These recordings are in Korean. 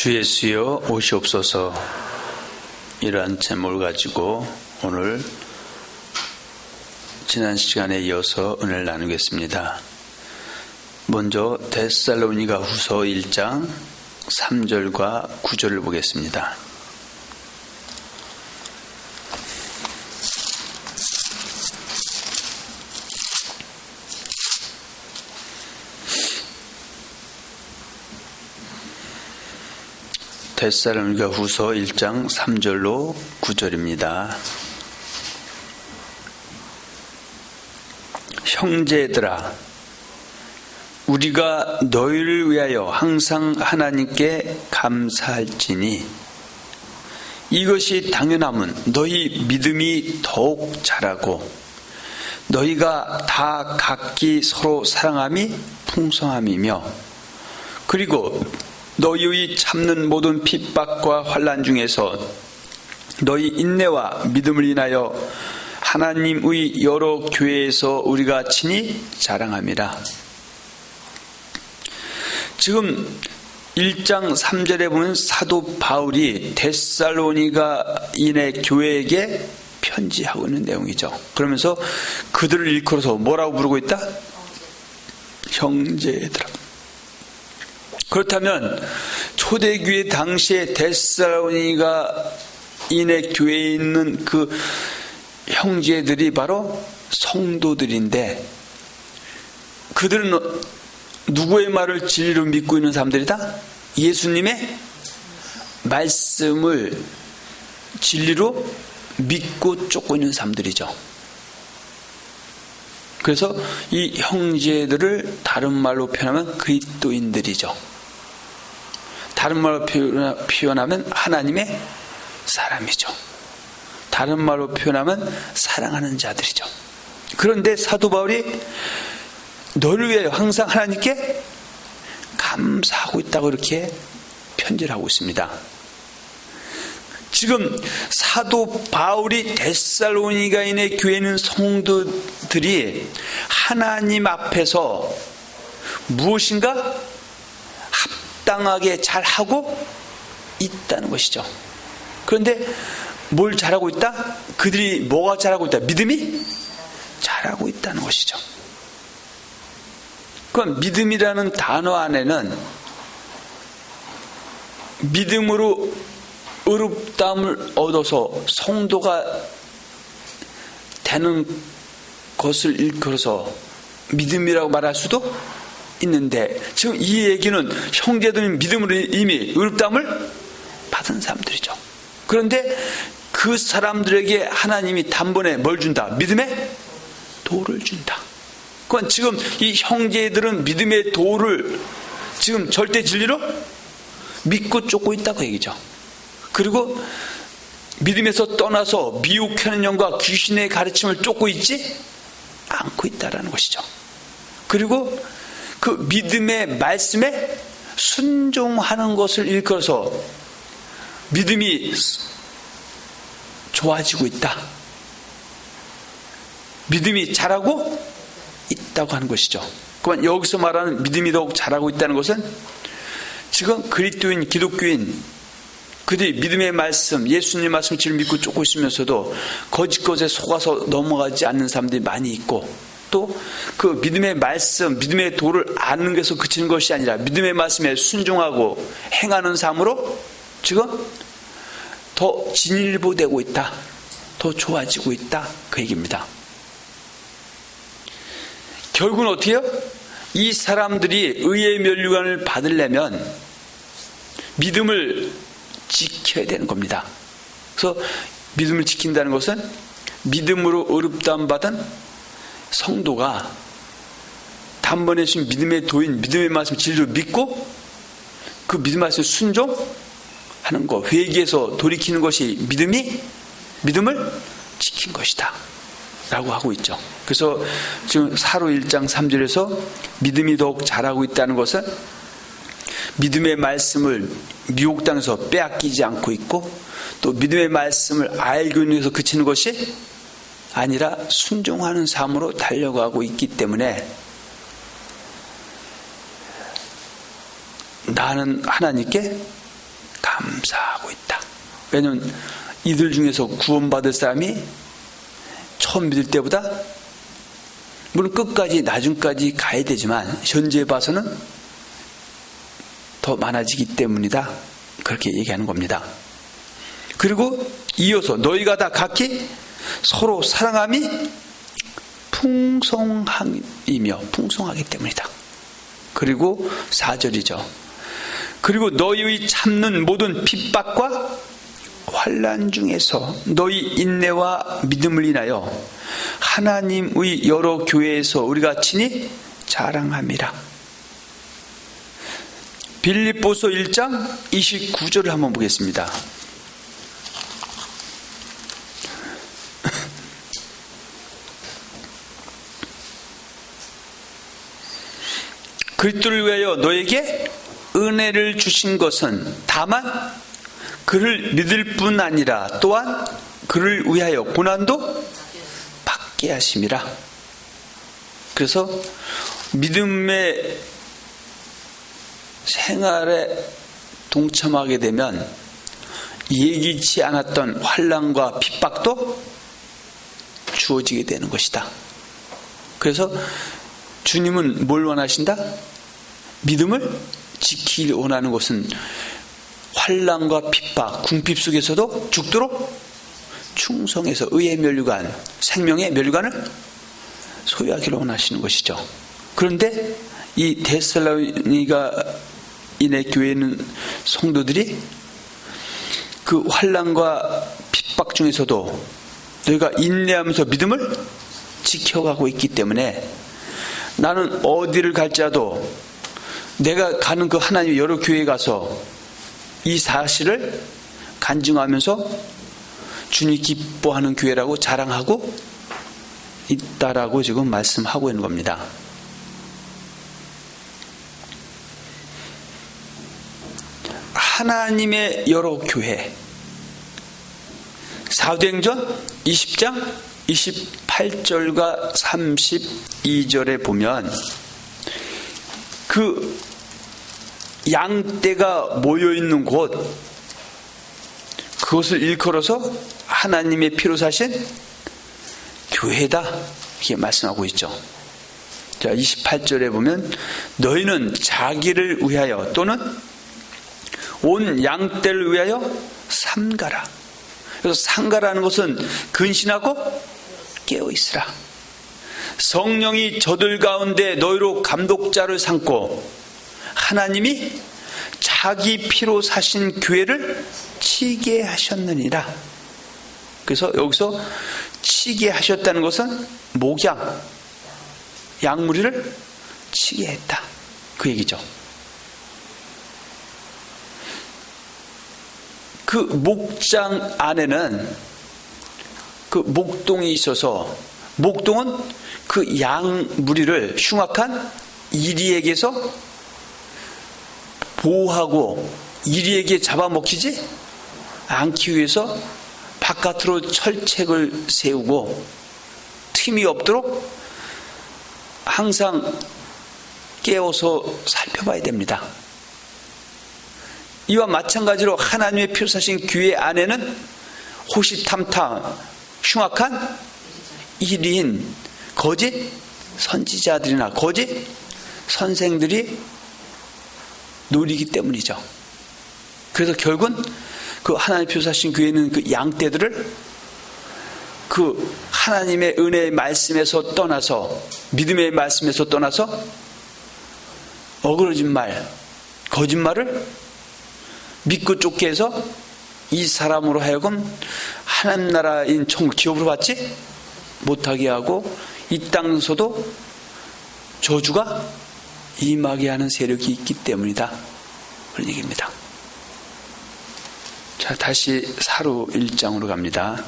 주 예수여 오시옵소서. 이러한 제목을 가지고 오늘 지난 시간에 이어서 은혜를 나누겠습니다. 먼저 데살로니가 후서 1장 3절과 9절을 보겠습니다. 데살로니가 후서 1장 3절로 9절입니다. 형제들아, 우리가 너희를 위하여 항상 하나님께 감사할지니 이것이 당연함은 너희 믿음이 더욱 자라고 너희가 다 각기 서로 사랑함이 풍성함이며, 그리고 너희의 참는 모든 핍박과 환난 중에서 너희 인내와 믿음을 인하여 하나님의 여러 교회에서 우리가 친히 자랑함이라. 지금 1장 3절에 보면 사도 바울이 데살로니가인의 교회에게 편지하고 있는 내용이죠. 그러면서 그들을 일컬어서 뭐라고 부르고 있다? 형제들아. 그렇다면 초대교회 당시에 데살로니가인의 교회에 있는 그 형제들이 바로 성도들인데, 그들은 누구의 말을 진리로 믿고 있는 사람들이다? 예수님의 말씀을 진리로 믿고 쫓고 있는 사람들이죠. 그래서 이 형제들을 다른 말로 표현하면 그리스도인들이죠. 다른 말로 표현하면 하나님의 사람이죠. 다른 말로 표현하면 사랑하는 자들이죠. 그런데 사도 바울이 너를 위해 항상 하나님께 감사하고 있다고 이렇게 편지를 하고 있습니다. 지금 사도 바울이 데살로니가인의 교회에 있는 성도들이 하나님 앞에서 무엇인가 합당하게 잘하고 있다는 것이죠. 그런데 뭘 잘하고 있다? 그들이 뭐가 잘하고 있다? 믿음이 잘하고 있다는 것이죠. 그럼 믿음이라는 단어 안에는 믿음으로 의롭다함을 얻어서 성도가 되는 것을 일컬어서 믿음이라고 말할 수도 있는데, 지금 이 얘기는 형제들은 믿음으로 이미 의롭다함을 받은 사람들이죠. 그런데 그 사람들에게 하나님이 단번에 뭘 준다? 믿음의 도를 준다. 그건 지금 이 형제들은 믿음의 도를 지금 절대 진리로 믿고 쫓고 있다고 얘기죠. 그리고 믿음에서 떠나서 미혹하는 영과 귀신의 가르침을 쫓고 있지 않고 있다는 것이죠. 그리고 그 믿음의 말씀에 순종하는 것을 일컬어서 믿음이 좋아지고 있다, 믿음이 자라고 있다고 하는 것이죠. 그러면 여기서 말하는 믿음이 더욱 자라고 있다는 것은 지금 그리스도인, 기독교인, 그들이 믿음의 말씀, 예수님의 말씀을 지금 믿고 쫓고 있으면서도 거짓 것에 속아서 넘어가지 않는 사람들이 많이 있고, 또 그 믿음의 말씀, 믿음의 도를 아는 것에서 그치는 것이 아니라 믿음의 말씀에 순종하고 행하는 삶으로 지금 더 진일보되고 있다, 더 좋아지고 있다, 그 얘기입니다. 결국은 어떻게 해요? 이 사람들이 의의 면류관을 받으려면 믿음을 지켜야 되는 겁니다. 그래서 믿음을 지킨다는 것은 믿음으로 의롭다함 받은 성도가 단번에 주신 믿음의 도인, 믿음의 말씀 진리로 믿고 그 믿음의 말씀에 순종하는 것, 회개해서 돌이키는 것이 믿음을 지킨 것이다 라고 하고 있죠. 그래서 지금 사로 1장 3절에서 믿음이 더욱 자라고 있다는 것은 믿음의 말씀을 미혹당해서 빼앗기지 않고 있고, 또 믿음의 말씀을 알고 있는 데서 그치는 것이 아니라 순종하는 삶으로 달려가고 있기 때문에 나는 하나님께 감사하고 있다. 왜냐하면 이들 중에서 구원받을 사람이 처음 믿을 때보다 물론 끝까지 나중까지 가야 되지만 현재 봐서는 더 많아지기 때문이다. 그렇게 얘기하는 겁니다. 그리고 이어서 너희가 다 각기 서로 사랑함이 풍성함이며 풍성하기 때문이다. 그리고 4절이죠. 그리고 너희의 참는 모든 핍박과 환난 중에서 너희 인내와 믿음을 인하여 하나님의 여러 교회에서 우리가 친히 자랑함이라. 빌립보서 1장 29절을 한번 보겠습니다. 그리스도를 위하여 너에게 은혜를 주신 것은 다만 그를 믿을 뿐 아니라 또한 그를 위하여 고난도 받게 하심이라. 그래서 믿음의 생활에 동참하게 되면 예기치 않았던 환난과 핍박도 주어지게 되는 것이다. 그래서 주님은 뭘 원하신다? 믿음을 지키길 원하는 것은 환난과 핍박, 궁핍 속에서도 죽도록 충성해서 의의 면류관, 생명의 면류관을 소유하기를 원하시는 것이죠. 그런데 이 데살로니가인의 교회는 성도들이 그 환난과 핍박 중에서도 너희가 인내하면서 믿음을 지켜가고 있기 때문에 나는 어디를 갈지라도 내가 가는 그 하나님의 여러 교회에 가서 이 사실을 간증하면서 주님이 기뻐하는 교회라고 자랑하고 있다라고 지금 말씀하고 있는 겁니다. 하나님의 여러 교회, 사도행전 20장 28절과 32절에 보면 그 양떼가 모여있는 곳, 그것을 일컬어서 하나님의 피로 사신 교회다 이렇게 말씀하고 있죠. 자, 28절에 보면 너희는 자기를 위하여 또는 온 양떼를 위하여 삼가라. 그래서 삼가라는 것은 근신하고 깨어있으라. 성령이 저들 가운데 너희로 감독자를 삼고 하나님이 자기 피로 사신 교회를 치게 하셨느니라. 그래서 여기서 치게 하셨다는 것은 목양, 양무리를 치게 했다 그 얘기죠. 그 목장 안에는 그 목동이 있어서 목동은 그 양무리를 흉악한 이리에게서 보호하고 이리에게 잡아먹히지 않기 위해서 바깥으로 철책을 세우고 틈이 없도록 항상 깨워서 살펴봐야 됩니다. 이와 마찬가지로 하나님의 피로 사신 교회 안에는 호시탐탐 흉악한 이리인 거짓 선지자들이나 거짓 선생들이 노리기 때문이죠. 그래서 결국은 그 하나님의 피로 사신 교회는 그 양떼들을 그 하나님의 은혜의 말씀에서 떠나서 믿음의 말씀에서 떠나서 어그러진 말, 거짓말을 믿고 쫓게 해서 이 사람으로 하여금 하나님 나라인 천국 지옥으로 받지 못하게 하고 이 땅에서도 저주가 임하게 하는 세력이 있기 때문이다. 그런 얘기입니다. 자, 다시 사로 1장으로 갑니다.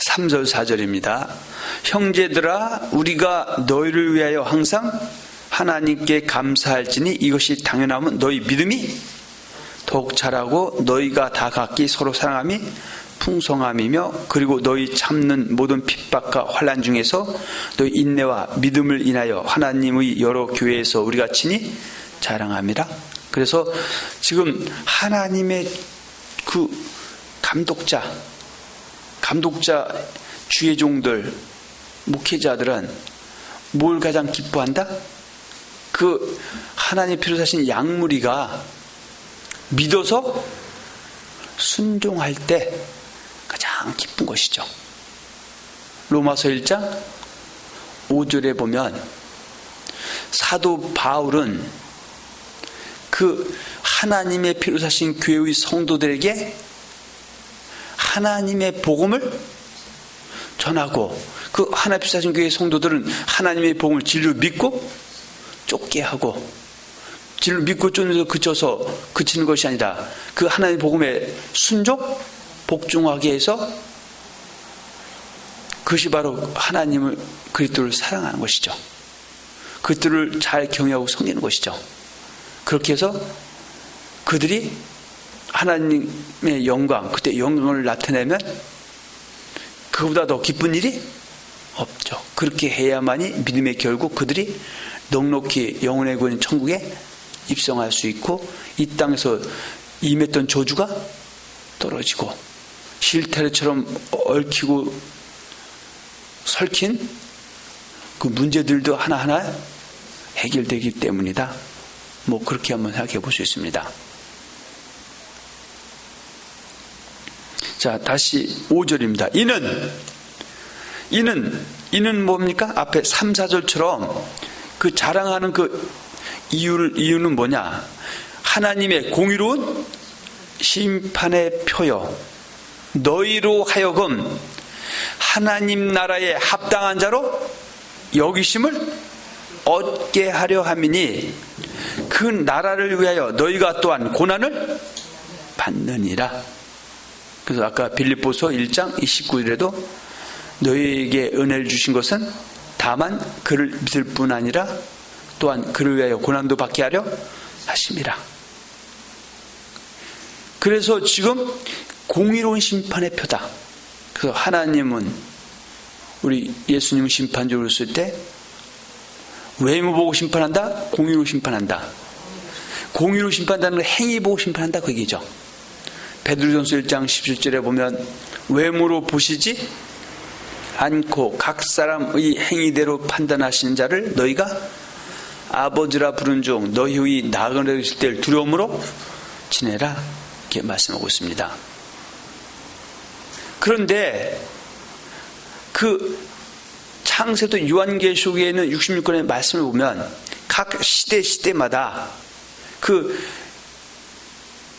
3절 4절입니다. 형제들아 우리가 너희를 위하여 항상 하나님께 감사할지니 이것이 당연하면 너희 믿음이 더욱 자라고 너희가 다 각기 서로 사랑함이 풍성함이며 그리고 너희 참는 모든 핍박과 환난 중에서 너희 인내와 믿음을 인하여 하나님의 여러 교회에서 우리가 친히 자랑함이라 그래서 지금 하나님의 그 감독자 주의 종들, 목회자들은 뭘 가장 기뻐한다? 그 하나님 필요 사신 양무리가 믿어서 순종할 때 가장 기쁜 것이죠. 로마서 1장 5절에 보면 사도 바울은 그 하나님의 피로 사신 교회의 성도들에게 하나님의 복음을 전하고, 그 하나님 피로 사신 교회의 성도들은 하나님의 복음을 진리로 믿고 쫓게 하고, 진리로 믿고 쫓는 그쳐서 그치는 것이 아니라 그 하나님의 복음에 순종, 복종하게 해서 그것이 바로 하나님을, 그리스도를 사랑하는 것이죠. 그들을 잘 경외하고 섬기는 것이죠. 그렇게 해서 그들이 하나님의 영광, 그때 영광을 나타내면 그보다 더 기쁜 일이 없죠. 그렇게 해야만이 믿음의 결국 그들이 넉넉히 영혼의 구원 천국에 입성할 수 있고, 이 땅에서 임했던 저주가 떨어지고 실타래처럼 얽히고 설킨 그 문제들도 하나하나 해결되기 때문이다. 뭐 그렇게 한번 생각해 볼 수 있습니다. 자, 다시 5절입니다. 이는 뭡니까? 앞에 3, 4절처럼 그 자랑하는 그 이유는 뭐냐? 하나님의 공의로운 심판의 표요, 너희로 하여금 하나님 나라에 합당한 자로 여기심을 얻게 하려 함이니 그 나라를 위하여 너희가 또한 고난을 받느니라. 그래서 아까 빌립보서 1장 29절에도 너희에게 은혜를 주신 것은 다만 그를 믿을 뿐 아니라 또한 그를 위하여 고난도 받게 하려 하심이라. 그래서 지금 공의로운 심판의 표다. 그래서 하나님은, 우리 예수님은 심판주로 쓸 때 외모 보고 심판한다, 공의로 심판한다. 공의로 심판한다는 건 행위 보고 심판한다, 그 얘기죠. 베드로전서 1장 17절에 보면 외모로 보시지 않고 각 사람의 행위대로 판단하시는 자를 너희가 아버지라 부른 중 너희의 나그네 있을 때를 두려움으로 지내라, 이렇게 말씀하고 있습니다. 그런데 그 창세부터 요한계시록에 있는 66권의 말씀을 보면 각 시대마다 그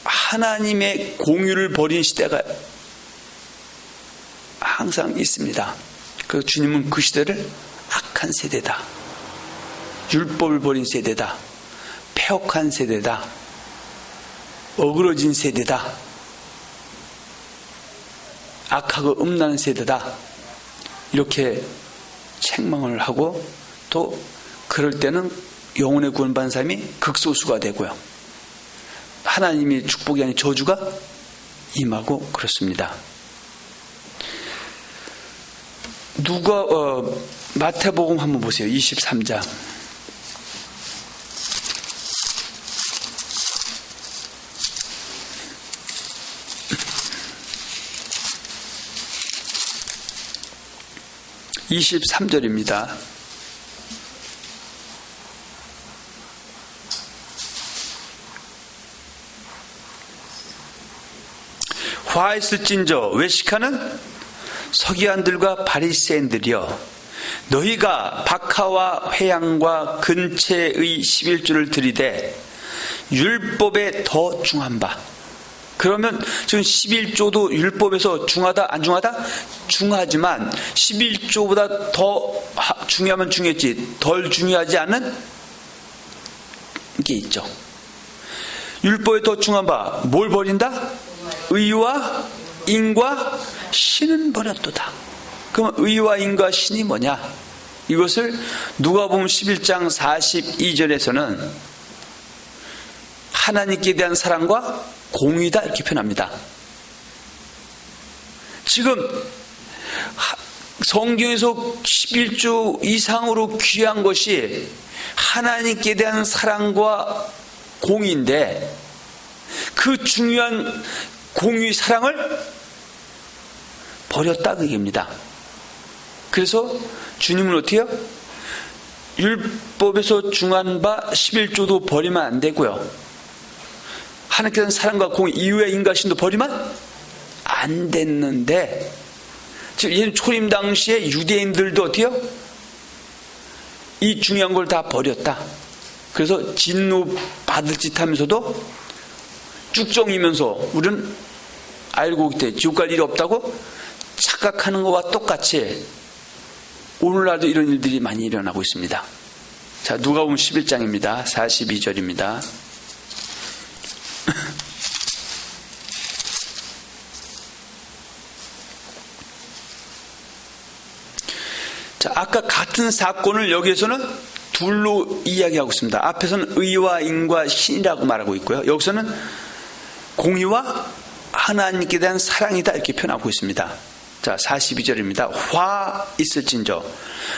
하나님의 공의를 버린 시대가 항상 있습니다. 그래서 주님은 그 시대를 악한 세대다, 율법을 버린 세대다, 폐역한 세대다, 어그러진 세대다, 악하고 음란한 세대다, 이렇게 책망을 하고, 또 그럴 때는 영혼의 구원받은 사람이 극소수가 되고요, 하나님이 축복이 아닌 저주가 임하고 그렇습니다. 마태복음 한번 보세요. 23장. (23절입니다) 화있을진저 외식하는 서기관들과 바리새인들이여, 너희가 박하와 회양과 근체의 11조를 들이되 율법에 더 중한 바. 그러면 지금 11조도 율법에서 중하다 안 중하다? 중하지만 11조보다 더 중요하면 중요했지, 덜 중요하지 않은 게 있죠. 율법에 더 중한 바 뭘 버린다? 의와 인과 신은 버렸도다. 그럼 의와 인과 신이 뭐냐? 이것을 누가복음 11장 42절에서는 하나님께 대한 사랑과 공의다, 이렇게 표현합니다. 지금 성경에서 11조 이상으로 귀한 것이 하나님께 대한 사랑과 공의인데 그 중요한 공의의 사랑을 버렸다 그 얘기입니다. 그래서 주님은 어떻게 해요? 율법에서 중한 바 11조도 버리면 안 되고요, 하나님께서는 사랑과 공의 이후의 인과신도 버리면 안 됐는데, 지금 예수님 초림 당시에 유대인들도 어때요? 이 중요한 걸 다 버렸다. 그래서 진노 받을 짓 하면서도 쭉정이면서 우리는 알고 있기 때문에 지옥 갈 일이 없다고 착각하는 것과 똑같이 오늘날도 이런 일들이 많이 일어나고 있습니다. 자, 누가복음 11장입니다. 42절입니다. 자, 아까 같은 사건을 여기에서는 둘로 이야기하고 있습니다. 앞에서는 의와 인과 신이라고 말하고 있고요, 여기서는 공의와 하나님께 대한 사랑이다 이렇게 표현하고 있습니다. 자, 42절입니다. 화 있을진저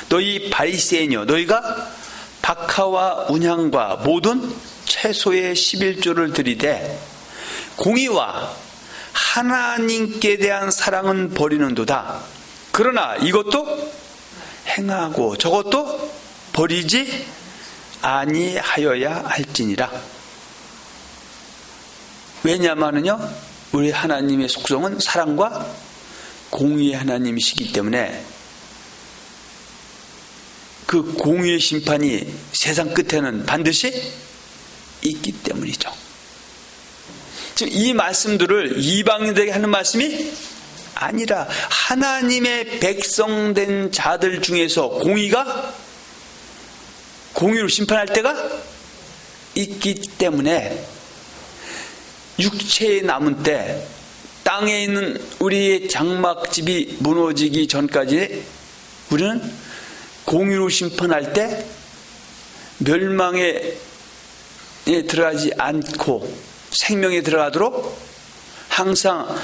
너희 바리새인이여, 너희가 박하와 운향과 모든 채소의 11조를 드리되 공의와 하나님께 대한 사랑은 버리는도다. 그러나 이것도 행하고 저것도 버리지 아니하여야 할지니라. 왜냐하면요, 우리 하나님의 속성은 사랑과 공의의 하나님이시기 때문에 그 공의의 심판이 세상 끝에는 반드시 있기 때문이죠. 즉 이 말씀들을 이방인들에게 하는 말씀이 아니라 하나님의 백성된 자들 중에서 공의로 심판할 때가 있기 때문에 육체에 남은 때 땅에 있는 우리의 장막집이 무너지기 전까지 우리는 공의로 심판할 때 멸망에 들어가지 않고 생명에 들어가도록 항상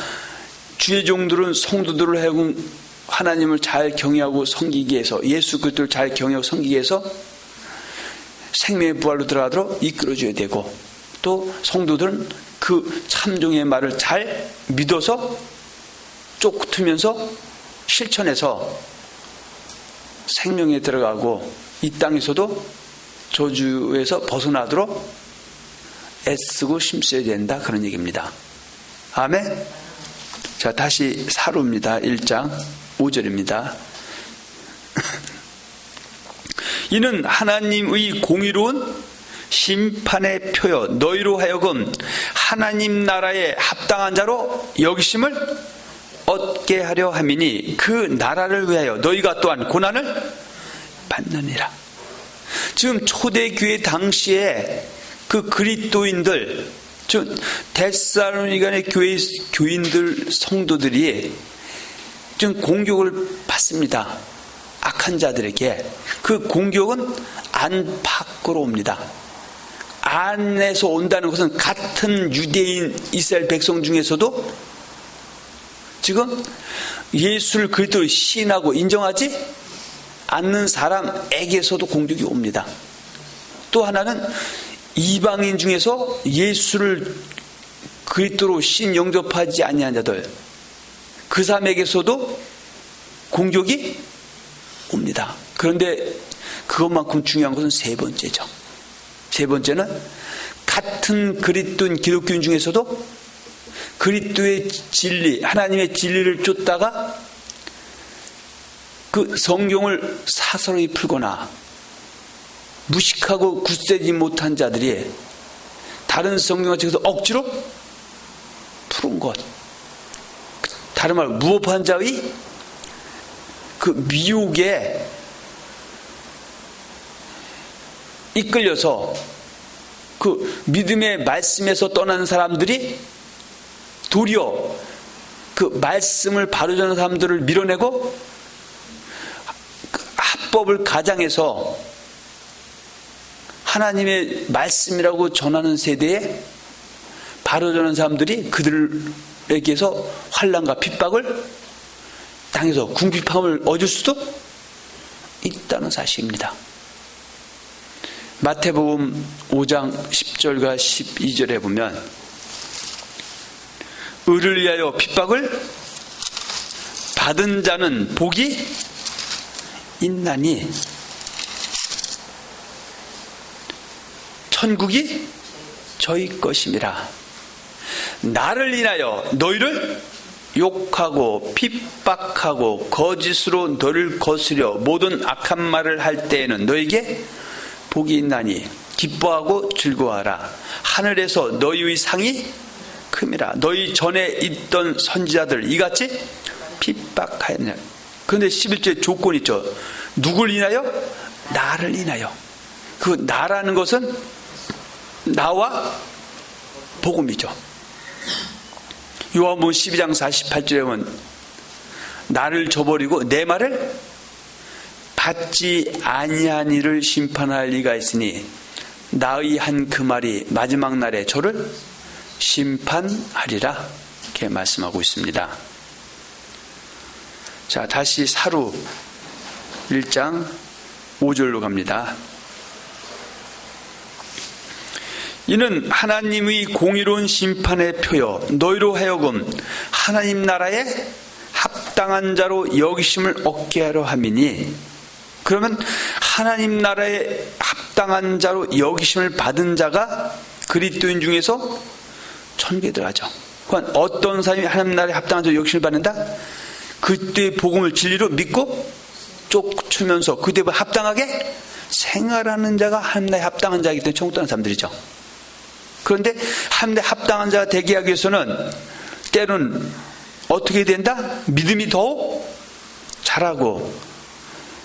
주의 종들은 성도들을 하여금 하나님을 잘 경외하고 섬기기 위해서, 예수 그리스도를 잘 경외하고 섬기기 위해서 생명의 부활로 들어가도록 이끌어줘야 되고, 또 성도들은 그 참종의 말을 잘 믿어서 쫓으면서 실천해서 생명에 들어가고 이 땅에서도 저주에서 벗어나도록 애쓰고 힘써야 된다, 그런 얘기입니다. 아멘. 자, 다시 사로입니다. 1장 5절입니다. 이는 하나님의 공의로운 심판의 표여 너희로 하여금 하나님 나라에 합당한 자로 여기심을 얻게 하려 함이니 그 나라를 위하여 너희가 또한 고난을 받느니라. 지금 초대교회 당시에 그 그리스도인들, 즉 데살로니가의 교인들, 성도들이 지금 공격을 받습니다. 악한 자들에게. 그 공격은 안 밖으로 옵니다. 안에서 온다는 것은 같은 유대인 이스라엘 백성 중에서도 지금 예수를 그리스도로 시인하고 인정하지 않는 사람에게서도 공격이 옵니다. 또 하나는 이방인 중에서 예수를 그리스도로 시인 영접하지 아니한 자들, 그 사람에게서도 공격이 옵니다. 그런데 그것만큼 중요한 것은 세 번째죠. 세 번째는 같은 그리스도인 기독교인 중에서도 그리스도의 진리, 하나님의 진리를 쫓다가 그 성경을 사설히 풀거나 무식하고 굳세지 못한 자들이 다른 성경을 찍어서 억지로 푸른 것, 다른 말로 무법한 자의 그 미혹에 이끌려서 그 믿음의 말씀에서 떠난 사람들이 도리어 그 말씀을 바로 전하는 사람들을 밀어내고 합법을 가장해서 하나님의 말씀이라고 전하는 세대에 바로 전하는 사람들이 그들에게서 환난과 핍박을 당해서 궁핍함을 얻을 수도 있다는 사실입니다. 마태복음 5장 10절과 12절에 보면 의를 위하여 핍박을 받은 자는 복이 있나니 천국이 저희 것임이라. 나를 인하여 너희를 욕하고 핍박하고 거짓으로 너를 거스려 모든 악한 말을 할 때에는 너에게 복이 있나니 기뻐하고 즐거워하라. 하늘에서 너희의 상이 큼이라. 너희 전에 있던 선지자들 이같이 핍박하였냐. 그런데 11절 조건이 있죠. 누굴 인하여? 나를 인하여. 그 나라는 것은 나와 복음이죠. 요한복음 12장 48절에 보면 나를 저버리고 내 말을 받지 아니한 이를 심판할 리가 있으니 나의 한 그 말이 마지막 날에 저를 심판하리라. 이렇게 말씀하고 있습니다. 자, 다시 사루 1장 5절로 갑니다. 이는 하나님의 공의로운 심판의 표요 너희로 하여금 하나님 나라에 합당한 자로 여기심을 얻게 하려 함이니. 그러면 하나님 나라에 합당한 자로 여기심을 받은 자가 그리스도인 중에서 천국에 들어가죠. 그건 어떤 사람이 하나님 나라에 합당한 자로 여기심을 받는다? 그때의 복음을 진리로 믿고 쫓으면서 그때에 합당하게 생활하는 자가 하나님 나라에 합당한 자이기 때문에 천국 가는 사람들이죠. 그런데 하나님 나라에 합당한 자가 되게 하기 위해서는 때로는 어떻게 된다? 믿음이 더욱 자라고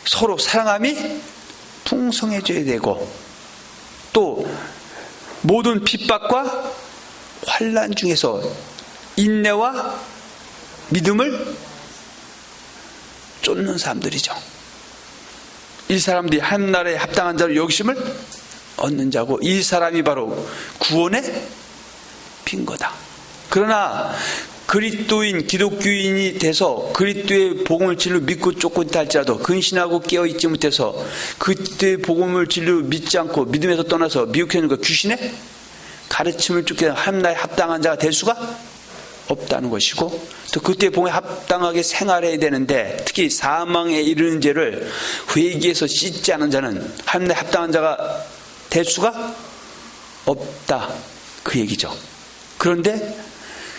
서로 사랑함이 풍성해져야 되고 또 모든 핍박과 환난 중에서 인내와 믿음을 쫓는 사람들이죠. 이 사람들이 하나님 나라에 합당한 자로 여기심을 얻는 자고 이 사람이 바로 구원의 빈거다. 그러나 그리스도인 기독교인이 돼서 그리스도의 복음을 진리로 믿고 쫓고 있다 할지라도 근신하고 깨어있지 못해서 그리스도의 복음을 진리로 믿지 않고 믿음에서 떠나서 미혹해 있는 그 귀신의 가르침을 쫓게 되는 하나님 나라에 합당한 자가 될 수가 없다는 것이고 또 그때의 복음에 합당하게 생활해야 되는데 특히 사망에 이르는 죄를 회개해서 씻지 않은 자는 하나님 나라에 합당한 자가 될 수가 없다 그 얘기죠. 그런데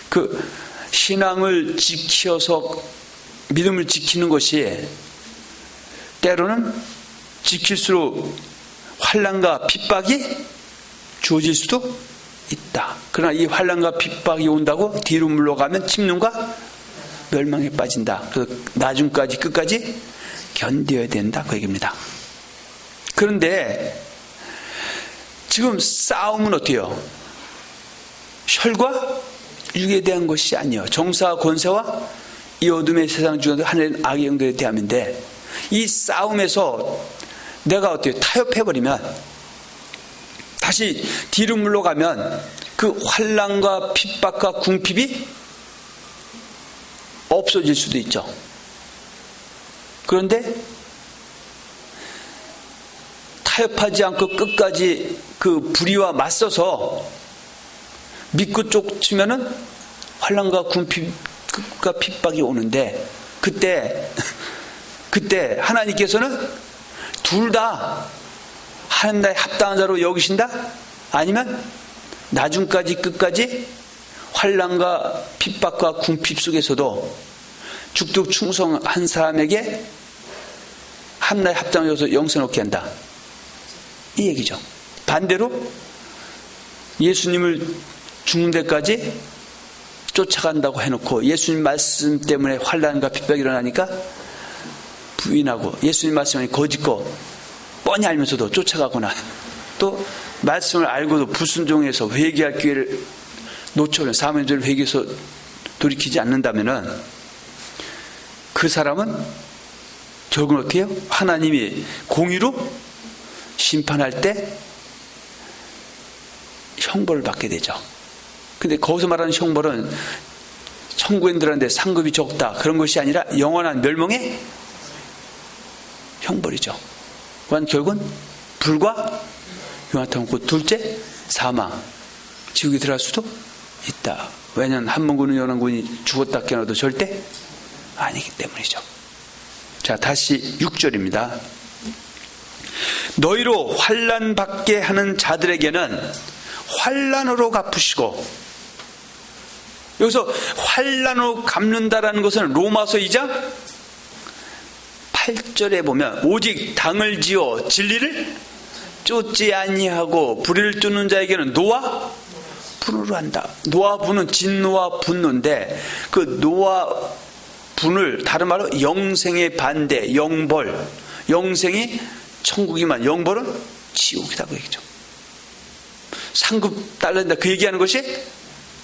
그 신앙을 지켜서 믿음을 지키는 것이 때로는 지킬수록 환난과 핍박이 주어질 수도 있다. 그러나 이 환난과 핍박이 온다고 뒤로 물러가면 침륜과 멸망에 빠진다. 그래서 나중까지 끝까지 견뎌야 된다 그 얘기입니다. 그런데 지금 싸움은 어때요? 혈과 육에 대한 것이 아니에요. 정사와 권세와 이 어둠의 세상 중에서 하늘의 악의 영들에 대함인데 이 싸움에서 내가 어때요? 타협해버리면 다시 뒤로 물러가면 그 환난과 핍박과 궁핍이 없어질 수도 있죠. 그런데 타협하지 않고 끝까지 그 불의와 맞서서 믿고 쫓으면은 환난과 궁핍과 핍박이 오는데 그때 하나님께서는 둘 다 하나님 나라에 합당한 자로 여기신다? 아니면 나중까지 끝까지 환난과 핍박과 궁핍 속에서도 죽도록 충성한 사람에게 하나님 나라에 합당해서 영생 얻게 한다. 이 얘기죠. 반대로 예수님을 죽는 데까지 쫓아간다고 해놓고 예수님 말씀 때문에 환난과 핍박이 일어나니까 부인하고 예수님 말씀이 거짓고 뻔히 알면서도 쫓아가거나 또 말씀을 알고도 불순종해서 회개할 기회를 놓쳐버리면 사면죄를 회개해서 돌이키지 않는다면 그 사람은 결국은 어떻게 해요? 하나님이 공의로 심판할 때 형벌을 받게 되죠. 근데 거기서 말하는 형벌은 천국인들한테 상급이 적다 그런 것이 아니라 영원한 멸망의 형벌이죠. 그건 결국은 불과 요나탄 곧 둘째 사망, 지옥에 들어갈 수도 있다. 왜냐하면 한문군은 요나군이 죽었다 깨어나도 절대 아니기 때문이죠. 자, 다시 6절입니다. 너희로 환난 받게 하는 자들에게는 환난으로 갚으시고, 여기서 환난으로 갚는다라는 것은 로마서 2장 8절에 보면 오직 당을 지어 진리를 쫓지 아니하고 불의를 쫓는 자에게는 노와 분으로 한다. 노와 분은 진노와 분노인데, 그 노와 분을 다른 말로 영생의 반대, 영벌. 영생이 천국이만 영벌은 지옥이다고 얘기죠. 상급 달란다 그 얘기하는 것이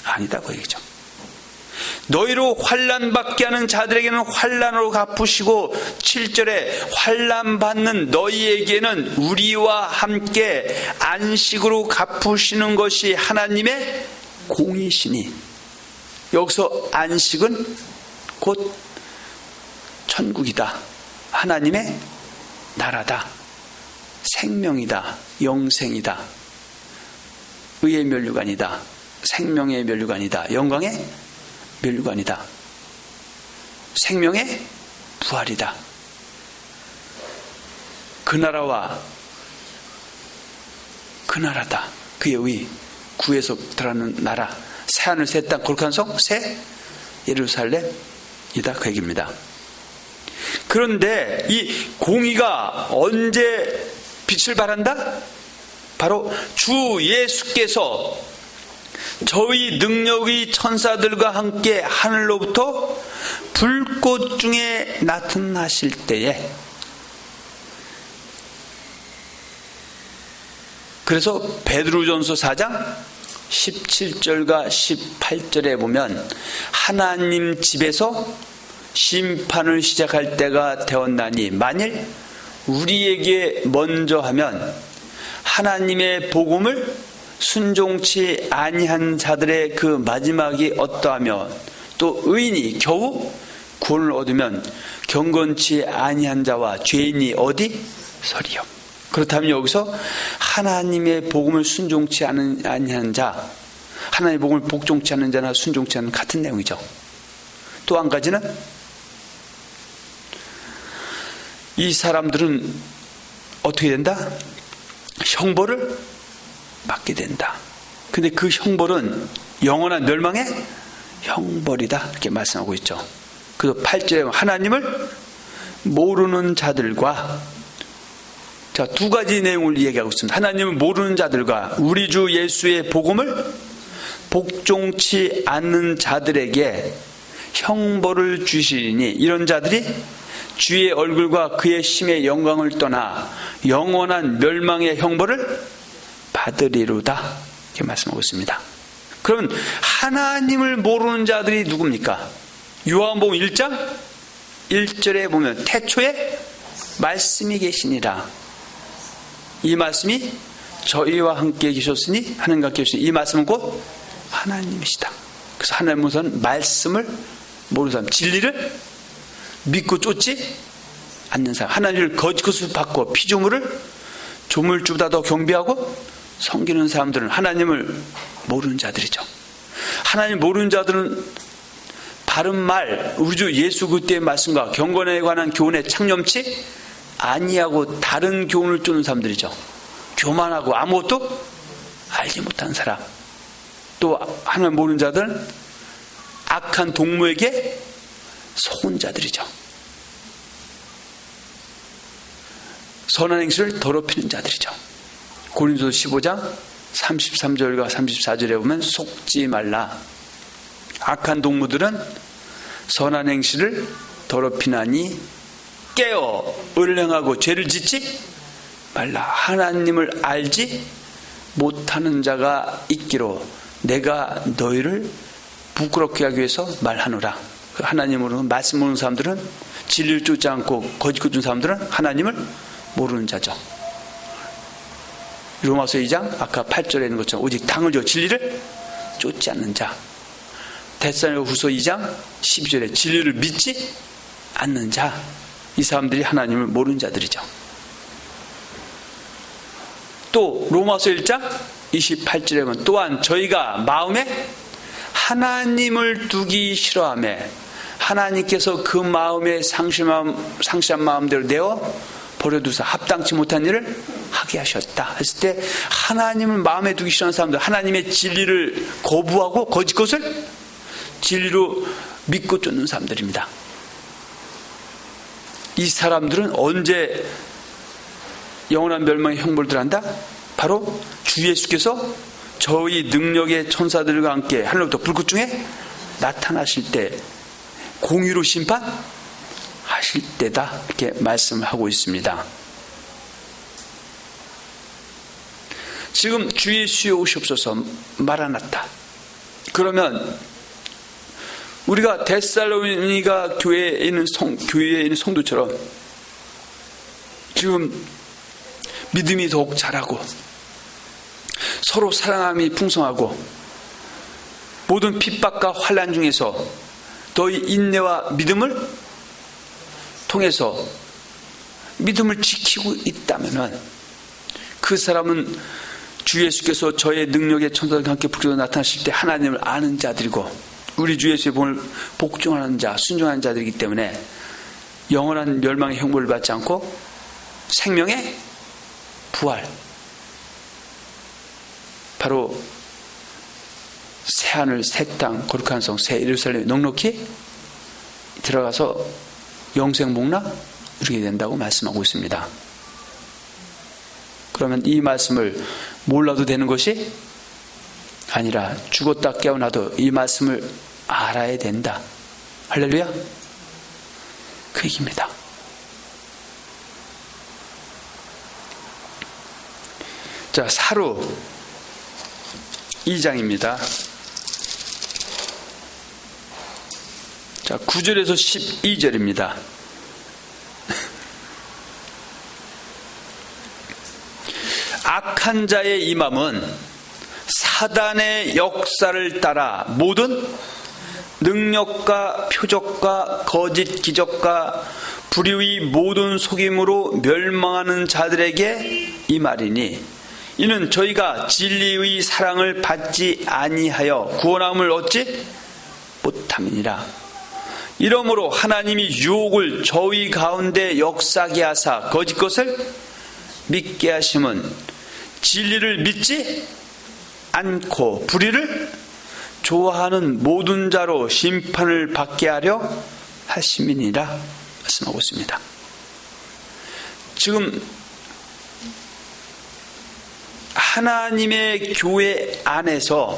아니다고 얘기죠. 너희로 환난 받게 하는 자들에게는 환난으로 갚으시고, 7절에 환난 받는 너희에게는 우리와 함께 안식으로 갚으시는 것이 하나님의 공이시니, 여기서 안식은 곧 천국이다, 하나님의 나라다, 생명이다, 영생이다, 의의 면류관이다, 생명의 면류관이다, 영광의 면류관이다, 생명의 부활이다. 그 나라와 그 나라다. 그의 의, 구에서 들어가는 나라, 새하늘 새 땅 거룩한 성 새 예루살렘이다, 그 얘기입니다. 그런데 이 공의가 언제 빛을 발한다? 바로 주 예수께서 저희 능력의 천사들과 함께 하늘로부터 불꽃 중에 나타나실 때에. 그래서 베드로전서 4장 17절과 18절에 보면 하나님 집에서 심판을 시작할 때가 되었나니 만일 우리에게 먼저 하면 하나님의 복음을 순종치 아니한 자들의 그 마지막이 어떠하며, 또 의인이 겨우 구원을 얻으면 경건치 아니한 자와 죄인이 어디 서리요. 그렇다면 여기서 하나님의 복음을 순종치 아니한 자, 하나님의 복음을 복종치 않는 자나 순종치 않는 같은 내용이죠. 또 한 가지는 이 사람들은 어떻게 된다? 형벌을 받게 된다. 근데 그 형벌은 영원한 멸망의 형벌이다, 이렇게 말씀하고 있죠. 그래서 8절에 하나님을 모르는 자들과, 자, 두 가지 내용을 얘기하고 있습니다. 하나님을 모르는 자들과 우리 주 예수의 복음을 복종치 않는 자들에게 형벌을 주시니, 이런 자들이 주의 얼굴과 그의 심의 영광을 떠나 영원한 멸망의 형벌을 받으리로다, 이렇게 말씀하고 있습니다. 그러면 하나님을 모르는 자들이 누굽니까? 요한복음 1장 1절에 보면 태초에 말씀이 계시니라, 이 말씀이 저희와 함께 계셨으니 하나님과 함께 계시니, 이 말씀은 곧 하나님이시다. 그래서 하나님 우선 말씀을 모르는 사람, 진리를 믿고 쫓지 않는 사람, 하나님을 거짓것을 받고 피조물을 조물주보다 더 경배하고 섬기는 사람들은 하나님을 모르는 자들이죠. 하나님 모르는 자들은 바른 말, 우리 주 예수 그리스도의 말씀과 경건에 관한 교훈에 창념치 아니하고 다른 교훈을 쫓는 사람들이죠. 교만하고 아무것도 알지 못하는 사람. 또 하나님 모르는 자들은 악한 동무에게 속은 자들이죠. 선한 행실을 더럽히는 자들이죠. 고린도서 15장 33절과 34절에 보면 속지 말라. 악한 동무들은 선한 행실을 더럽히나니 깨어 의를 행하고 죄를 짓지 말라. 하나님을 알지 못하는 자가 있기로 내가 너희를 부끄럽게 하기 위해서 말하노라. 하나님으로 말씀 모르는 사람들은, 진리를 쫓지 않고 거짓 걷는 사람들은 하나님을 모르는 자죠. 로마서 2장 아까 8절에 있는 것처럼 오직 당을 지어 진리를 쫓지 않는 자. 데살로니가후서 2장 12절에 진리를 믿지 않는 자. 이 사람들이 하나님을 모르는 자들이죠. 또 로마서 1장 28절에 보면 또한 저희가 마음에 하나님을 두기 싫어하며 하나님께서 그 마음에 상실한 마음대로 내어 버려두사 합당치 못한 일을 하게 하셨다 했을 때, 하나님을 마음에 두기 싫어하는 사람들, 하나님의 진리를 거부하고 거짓 것을 진리로 믿고 쫓는 사람들입니다. 이 사람들은 언제 영원한 멸망의 형벌을 한다? 바로 주 예수께서 저희 능력의 천사들과 함께 하늘로부터 불꽃 중에 나타나실 때 공의로 심판하실 때다, 이렇게 말씀을 하고 있습니다. 지금 주 예수에 오시옵소서 마라나타. 그러면 우리가 데살로니가 교회에 있는 성도처럼 지금 믿음이 더욱 자라고 서로 사랑함이 풍성하고 모든 핍박과 환난 중에서 너희 인내와 믿음을 통해서 믿음을 지키고 있다면 그 사람은 주 예수께서 저의 능력의 천사들과 함께 북쪽으로 나타나실 때 하나님을 아는 자들이고 우리 주 예수의 본을 복종하는 자, 순종하는 자들이기 때문에 영원한 멸망의 형벌을 받지 않고 생명의 부활, 바로 새하늘, 새 땅, 거룩한 성, 새 예루살렘에 넉넉히 들어가서 영생 복락 이루게 된다고 말씀하고 있습니다. 그러면 이 말씀을 몰라도 되는 것이 아니라 죽었다 깨어나도 이 말씀을 알아야 된다. 할렐루야. 그 얘기입니다. 자, 사루 2장입니다. 자, 9절에서 12절입니다. 악한 자의 임함은 사단의 역사를 따라 모든 능력과 표적과 거짓 기적과 불의의 모든 속임으로 멸망하는 자들에게 임하리니 이는 저희가 진리의 사랑을 받지 아니하여 구원함을 얻지 못함이니라. 이러므로 하나님이 유혹을 저희 가운데 역사하게 하사 거짓 것을 믿게 하심은 진리를 믿지 않고 불의를 좋아하는 모든 자로 심판을 받게 하려 하심이니라 말씀하고 있습니다. 지금 하나님의 교회 안에서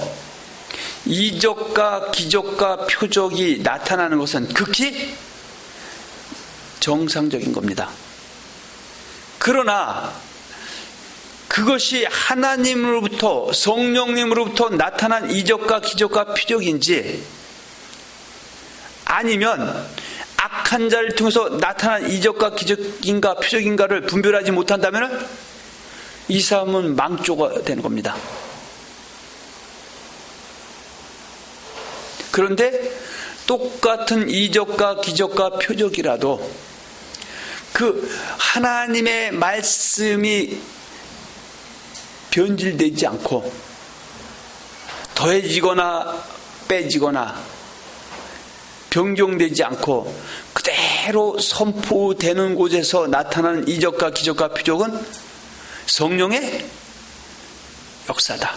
이적과 기적과 표적이 나타나는 것은 극히 정상적인 겁니다. 그러나 그것이 하나님으로부터, 성령님으로부터 나타난 이적과 기적과 표적인지 아니면 악한 자를 통해서 나타난 이적과 기적인가 표적인가를 분별하지 못한다면 이 사람은 망조가 되는 겁니다. 그런데 똑같은 이적과 기적과 표적이라도 그 하나님의 말씀이 변질되지 않고 더해지거나 빼지거나 변경되지 않고 그대로 선포되는 곳에서 나타나는 이적과 기적과 표적은 성령의 역사다.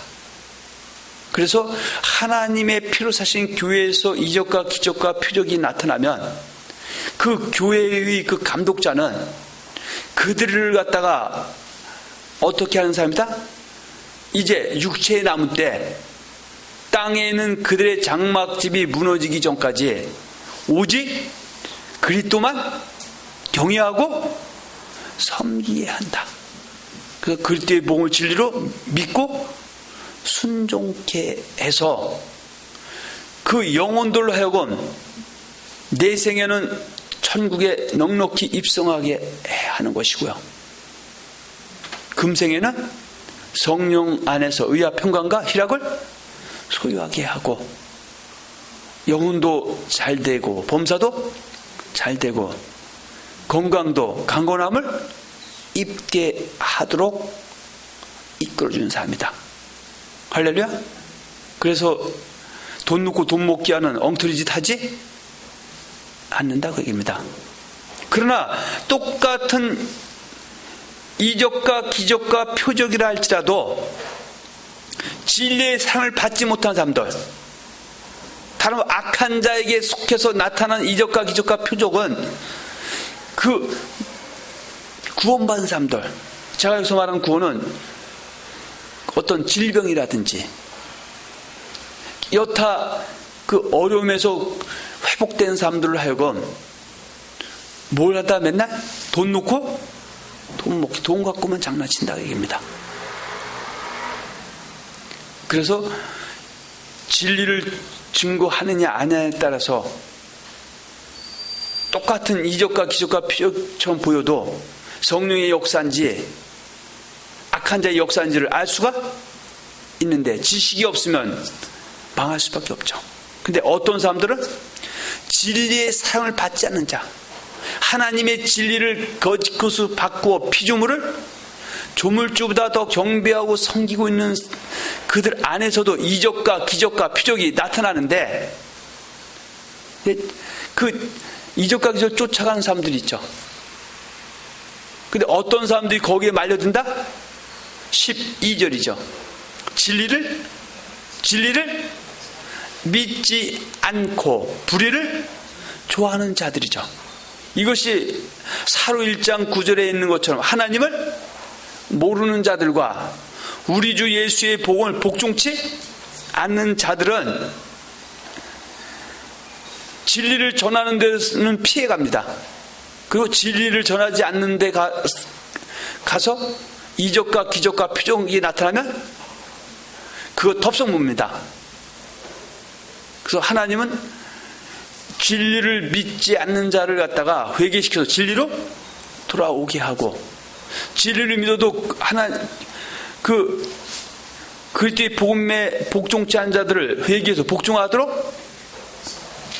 그래서 하나님의 피로 사신 교회에서 이적과 기적과 표적이 나타나면 그 교회의 그 감독자는 그들을 갖다가 어떻게 하는 사람이다? 이제 육체에 남은 때 땅에는 그들의 장막집이 무너지기 전까지 오직 그리스도만 경외하고 섬기게 한다. 그래서 그리스도의 복음을 진리로 믿고 순종케 해서 그 영혼들로 하여금 내 생에는 천국에 넉넉히 입성하게 하는 것이고요. 금생에는 성령 안에서 의와 평강과 희락을 소유하게 하고 영혼도 잘 되고 범사도 잘 되고 건강도 강건함을 입게 하도록 이끌어주는 사람이다. 할렐루야. 그래서 돈 놓고 돈 먹기 하는 엉터리 짓 하지 않는다 그 얘기입니다. 그러나 똑같은 이적과 기적과 표적이라 할지라도 진리의 사랑을 받지 못한 사람들, 다른 악한 자에게 속해서 나타난 이적과 기적과 표적은 그 구원받은 사람들, 제가 여기서 말하는 구원은 어떤 질병이라든지 여타 그 어려움에서 회복된 사람들을 하여금 뭘 하다 맨날 돈 놓고 돈 갖고만 장난친다 얘기입니다. 그래서 진리를 증거하느냐 아냐에 따라서 똑같은 이적과 기적과 표적처럼 보여도 성령의 역사인지 악한 자의 역사인지를 알 수가 있는데 지식이 없으면 망할 수밖에 없죠. 근데 어떤 사람들은 진리의 사랑을 받지 않는 자, 하나님의 진리를 거짓 것으로 바꾸어 피조물을 조물주보다 더 경배하고 섬기고 있는 그들 안에서도 이적과 기적과 표적이 나타나는데, 그 이적과 기적을 쫓아가는 사람들이 있죠. 근데 어떤 사람들이 거기에 말려든다? 12절이죠. 진리를 믿지 않고 불의를 좋아하는 자들이죠. 이것이 사로 1장 9절에 있는 것처럼 하나님을 모르는 자들과 우리 주 예수의 복음을 복종치 않는 자들은 진리를 전하는 데는 피해갑니다. 그리고 진리를 전하지 않는 데 가서 이적과 기적과 표적이 나타나면 그거 덥석무입니다. 그래서 하나님은 진리를 믿지 않는 자를 갖다가 회개시켜서 진리로 돌아오게 하고, 진리를 믿어도 그리스도의 복음에 복종치 않은 자들을 회개해서 복종하도록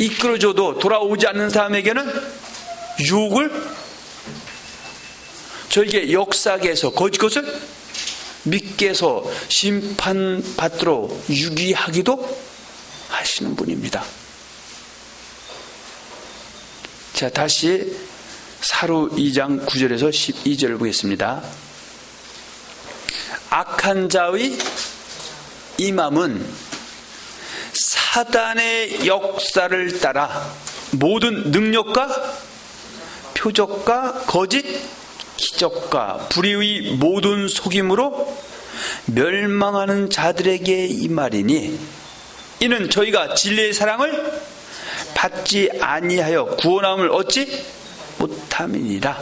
이끌어줘도 돌아오지 않는 사람에게는 유혹을 저에게 역사하게 해서 거짓 것을 믿게 해서 심판받도록 유기하기도 하시는 분입니다. 자, 다시 사로 2장 9절에서 12절을 보겠습니다. 악한 자의 임함은 사단의 역사를 따라 모든 능력과 표적과 거짓 기적과 불의의 모든 속임으로 멸망하는 자들에게 이 말이니, 이는 저희가 진리의 사랑을 받지 아니하여 구원함을 얻지 못함이니라.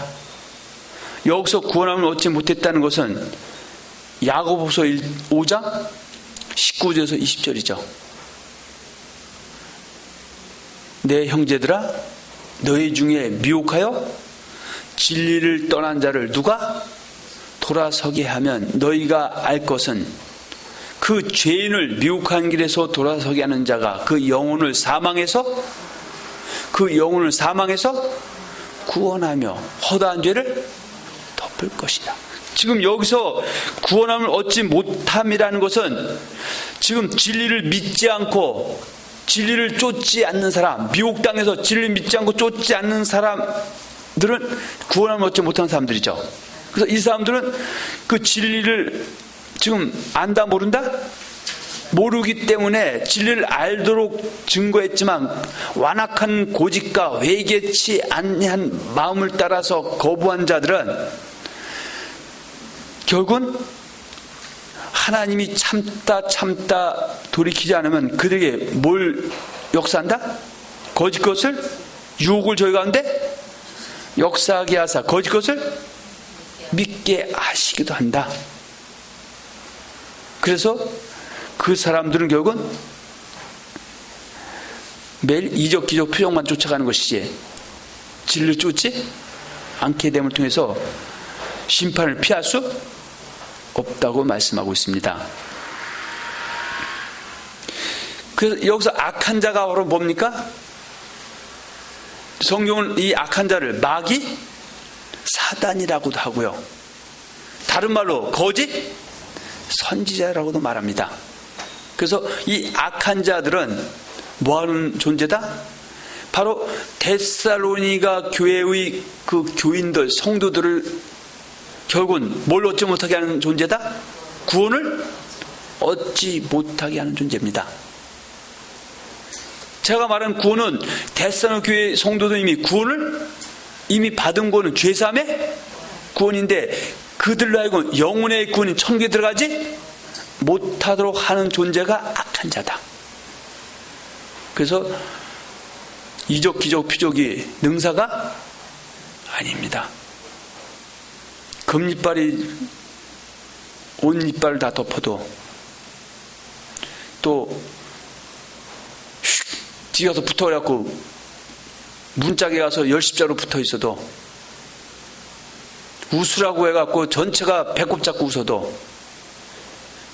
여기서 구원함을 얻지 못했다는 것은 야고보서 5장 19절에서 20절이죠. 내 형제들아, 너희 중에 미혹하여 진리를 떠난 자를 누가 돌아서게 하면 너희가 알 것은 그 죄인을 미혹한 길에서 돌아서게 하는 자가 그 영혼을 사망해서 구원하며 허다한 죄를 덮을 것이다. 지금 여기서 구원함을 얻지 못함이라는 것은 지금 진리를 믿지 않고 진리를 쫓지 않는 사람, 미혹당해서 진리를 믿지 않고 쫓지 않는 사람들은 구원함을 얻지 못하는 사람들이죠. 그래서 이 사람들은 그 진리를 지금 안다 모른다? 모르기 때문에 진리를 알도록 증거했지만 완악한 고집과 회개치 아니한 마음을 따라서 거부한 자들은 결국은 하나님이 참다 돌이키지 않으면 그들에게 뭘 역사한다? 거짓 것을, 유혹을 저희 가운데 역사하게 하사 거짓 것을 믿게 하시기도 한다. 그래서 그 사람들은 결국은 매일 이적 기적 표적만 쫓아가는 것이지 진리를 쫓지 않게 됨을 통해서 심판을 피할 수 없다고 말씀하고 있습니다. 그래서 여기서 악한 자가 바로 뭡니까? 성경은 이 악한 자를 마귀 사단이라고도 하고요, 다른 말로 거짓 선지자라고도 말합니다. 그래서 이 악한 자들은 뭐하는 존재다? 바로 데살로니가 교회의 그 교인들, 성도들을 결국은 뭘 얻지 못하게 하는 존재다? 구원을 얻지 못하게 하는 존재입니다. 제가 말한 구원은 데살로니가 교회 성도들 구원을 이미 받은 구원은 죄사함의 구원인데 그들로 하여금 영혼의 구원인 천국에 들어가지 못하도록 하는 존재가 악한 자다. 그래서 이적, 기적, 표적이 능사가 아닙니다. 금이빨이 온 이빨을 다 덮어도 또 뒤에 가서 붙어갖고 문짝에 가서 열십자로 붙어 있어도 웃으라고 해갖고 전체가 배꼽 잡고 웃어도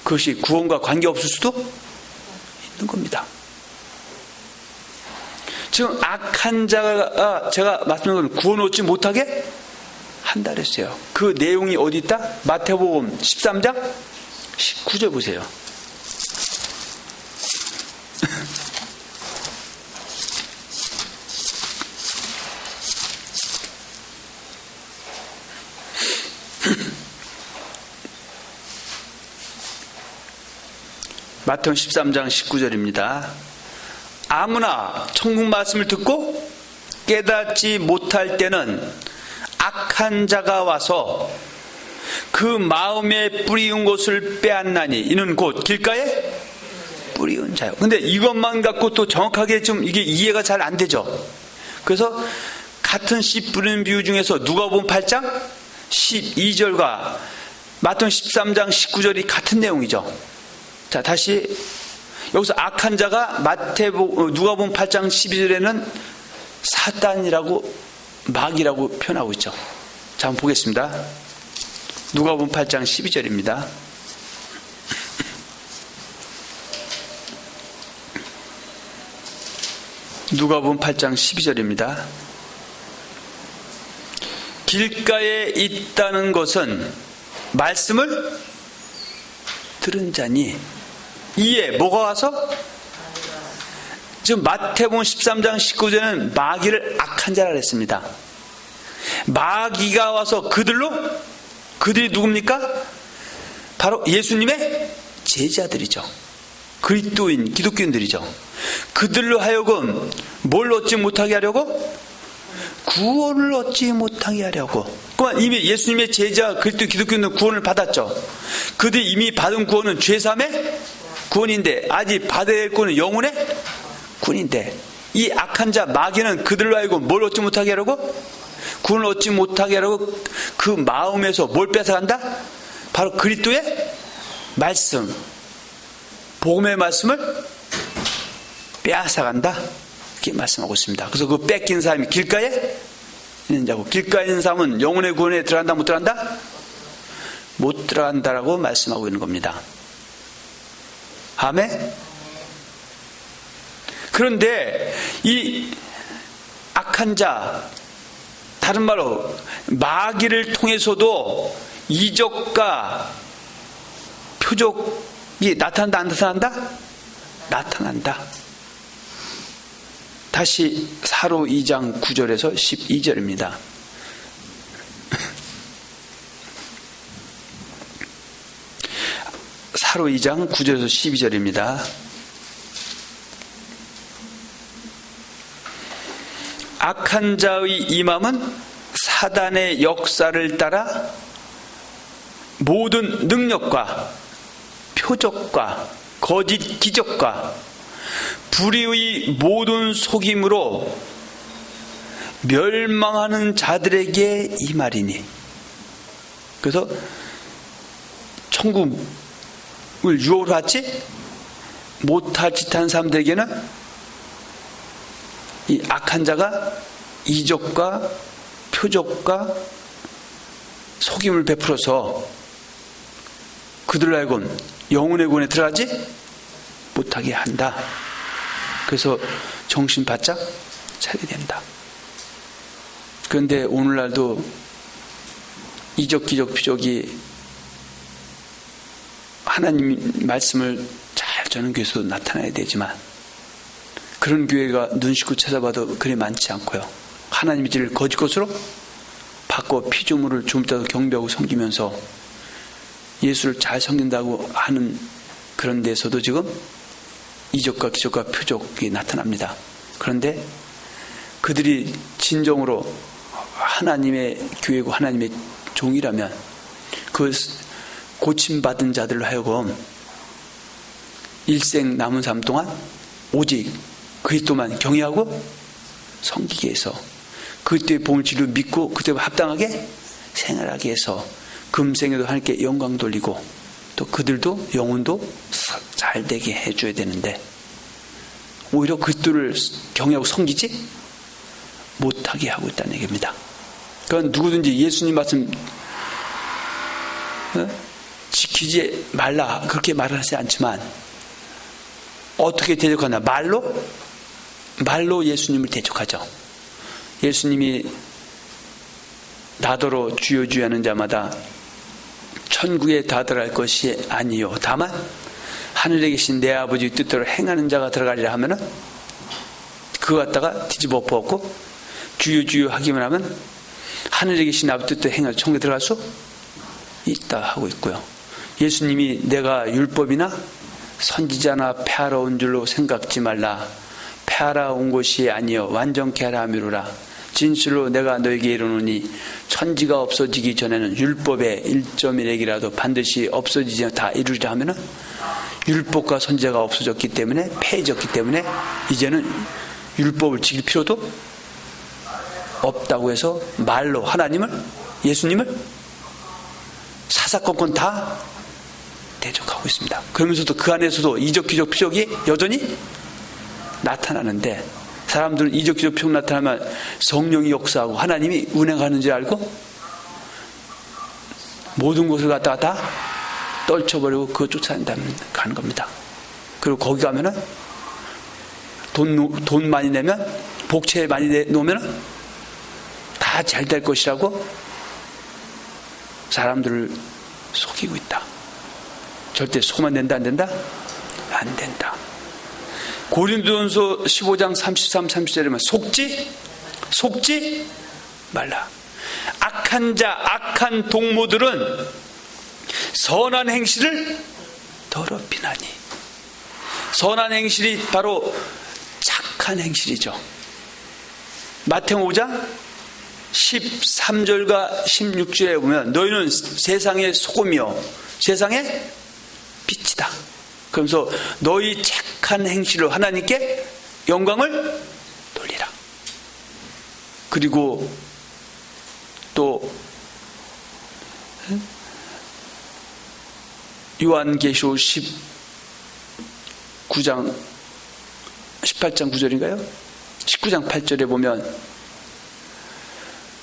그것이 구원과 관계없을 수도 있는 겁니다. 지금 악한 자가 제가 말씀드린 건 구원 얻지 못하게 한다 그랬어요. 그 내용이 어디 있다? 마태복음 13장 19절 보세요. 마태복음 13장 19절입니다. 아무나 천국 말씀을 듣고 깨닫지 못할 때는 악한 자가 와서 그 마음에 뿌리운 것을 빼앗나니 이는 곧 길가에 뿌리운 자요. 근데 이것만 갖고 또 정확하게 좀 이게 이해가 잘 안 되죠. 그래서 같은 씨 뿌리는 비유 중에서 누가복음 8장 12절과 마태복음 13장 19절이 같은 내용이죠. 자, 다시 여기서 악한 자가 누가복음 8장 12절에는 사단이라고 마귀라고 표현하고 있죠. 자, 한번 보겠습니다. 누가복음 8장 12절입니다. 누가복음 8장 12절입니다. 길가에 있다는 것은 말씀을 들은 자니 이에 뭐가 와서? 지금 마태복음 13장 19절에는 마귀를 악한 자라 그랬습니다. 마귀가 와서 그들이 누굽니까? 바로 예수님의 제자들이죠. 그리스도인, 기독교인들이죠. 그들로 하여금 뭘 얻지 못하게 하려고? 구원을 얻지 못하게 하려고. 그러니까 이미 예수님의 제자, 그리스도 기독교인은 구원을 받았죠. 그들이 이미 받은 구원은 죄사함의 구원인데 아직 받아야 할 구원은 영혼의 구원인데 이 악한 자 마귀는 그들로 하여금 뭘 얻지 못하게 하려고? 구원을 얻지 못하게 하려고 그 마음에서 뭘 뺏어간다? 바로 그리스도의 말씀, 복음의 말씀을 빼앗아간다 이렇게 말씀하고 있습니다. 그래서 그 뺏긴 사람이 길가에 있는 자고, 길가에 있는 사람은 영혼의 구원에 들어간다 못 들어간다? 못 들어간다라고 말씀하고 있는 겁니다. 아멘? 그런데 이 악한 자, 다른 말로 마귀를 통해서도 이적과 표적이 나타난다 안 나타난다? 나타난다. 다시 사로 2장 9절에서 12절입니다. 사로 2장 9절에서 12절입니다. 악한 자의 이 마음은 사단의 역사를 따라 모든 능력과 표적과 거짓 기적과 불의의 모든 속임으로 멸망하는 자들에게 이 말이니. 그래서 천국을 유혹을 받지 못할 짓한 사람들에게는 이 악한 자가 이적과 표적과 속임을 베풀어서 그들로 하여금 영혼의 구원에 들어가지 못하게 한다. 그래서 정신 바짝 차리게 된다. 그런데 오늘날도 이적, 기적, 표적이 하나님 말씀을 잘 전하는 교회에서 나타나야 되지만 그런 교회가 눈 씻고 찾아봐도 그리 많지 않고요. 하나님의 질을 거짓 것으로 받고 피조물을 주물다도 경배하고 섬기면서 예수를 잘 섬긴다고 하는 그런 데서도 지금 이적과 기적과 표적이 나타납니다. 그런데 그들이 진정으로 하나님의 교회고 하나님의 종이라면 그 고침받은 자들로 하여금 일생 남은 삶 동안 오직 그리스도만 경외하고 섬기게 해서 그때의 복을 진리로 믿고 그때와 합당하게 생활하게 해서 금생에도 하나님께 영광 돌리고 또 그들도 영혼도 잘 되게 해줘야 되는데 오히려 그리스도를 경외하고 섬기지 못하게 하고 있다는 얘기입니다. 그건 누구든지 예수님 말씀 지키지 말라 그렇게 말을 하지 않지만 어떻게 대적하나? 말로 예수님을 대적하죠. 예수님이 나더러 주여 주여 하는 자마다 천국에 다들어갈 것이 아니요 다만 하늘에 계신 내 아버지 뜻대로 행하는 자가 들어가리라 하면은 그거 갖다가 뒤집어 엎었고 주여 주여 하기만 하면 하늘에 계신 아버지 뜻대로 행하여 천국에 들어갈 수 있다 하고 있고요. 예수님이 내가 율법이나 선지자나 폐하러 온 줄로 생각지 말라. 폐하러 온 것이 아니요 완전케 하라 함이로라. 진실로 내가 너에게 이르노니 천지가 없어지기 전에는 율법의 1.1핵이라도 반드시 없어지지 다 이루리라 하면은 율법과 선지자가 없어졌기 때문에 폐해졌기 때문에 이제는 율법을 지킬 필요도 없다고 해서 말로 하나님을 예수님을 사사건건 다 대적하고 있습니다. 그러면서도 그 안에서도 이적 기적 표적이 여전히 나타나는데 사람들은 이적 기적 표적 나타나면 성령이 역사하고 하나님이 운행하는 줄 알고 모든 것을 갖다가 다 떨쳐버리고 그거 쫓아낸다면 가는 겁니다. 그리고 거기 가면은 돈 많이 내면 복채 많이 놓으면 다 잘 될 것이라고 사람들을 속이고 있다. 절대 속으면 된다 안 된다? 안 된다. 고린도전서 15장 33, 34절에 보면 속지 말라. 악한 자, 악한 동무들은 선한 행실을 더럽히나니. 선한 행실이 바로 착한 행실이죠. 마태복음 5장 13절과 16절에 보면 너희는 세상의 소금이요 세상의 빛이다. 그러면서 너희 착한 행실로 하나님께 영광을 돌리라. 그리고 또 요한계시록 18장 9절인가요? 19장 8절에 보면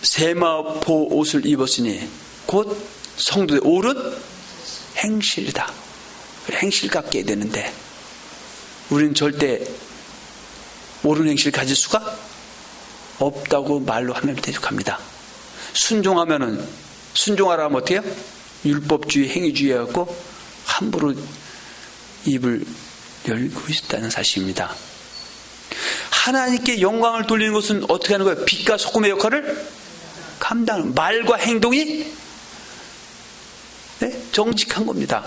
세마포 옷을 입었으니 곧 성도의 옳은 행실이다. 행실 갖게 해야 되는데 우리는 절대 옳은 행실 가질 수가 없다고 말로 하나님을 대적합니다. 순종하라 하면 어때요? 율법주의 행위주의여갖고 함부로 입을 열고 있다는 사실입니다. 하나님께 영광을 돌리는 것은 어떻게 하는 거예요? 빛과 소금의 역할을 감당하는 말과 행동이 정직한 겁니다.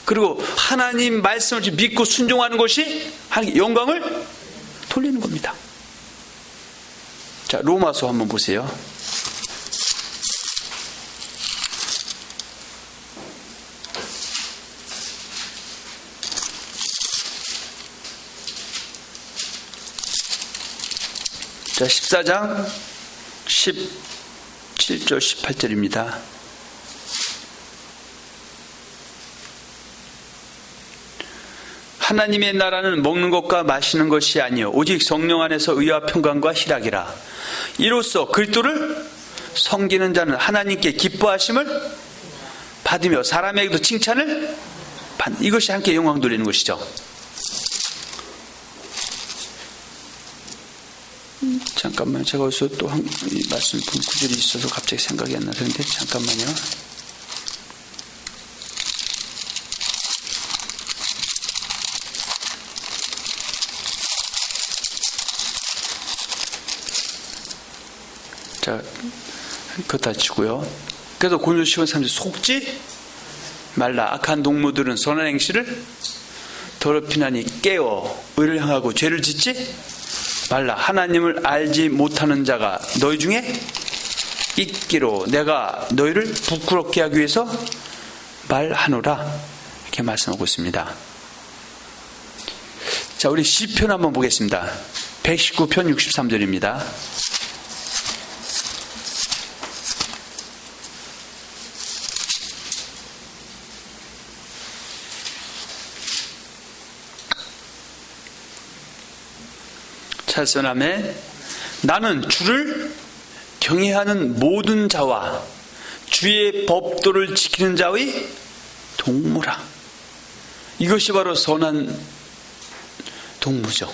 그리고 하나님 말씀을 믿고 순종하는 것이 하나님께 영광을 돌리는 겁니다. 자, 로마서 한번 보세요. 자, 14장 17절 18절입니다. 하나님의 나라는 먹는 것과 마시는 것이 아니요 오직 성령 안에서 의와 평강과 희락이라. 이로써 그리스도를 섬기는 자는 하나님께 기뻐하심을 받으며 사람에게도 칭찬을 받는, 이것이 함께 영광 돌리는 것이죠. 잠깐만요. 제가 어디서 또 한 말씀 구절이 있어서 갑자기 생각이 안 나는데 잠깐만요. 자, 그거 다 치고요. 그래서 고린도 15장 3절 속지 말라. 악한 동무들은 선한 행실을 더럽히나니 깨어 의를 향하고 죄를 짓지 말라. 하나님을 알지 못하는 자가 너희 중에 있기로 내가 너희를 부끄럽게 하기 위해서 말하노라. 이렇게 말씀하고 있습니다. 자, 우리 시편 한번 보겠습니다. 119편 63절입니다. 찰선함에 나는 주를 경외하는 모든 자와 주의 법도를 지키는 자의 동무라. 이것이 바로 선한 동무죠.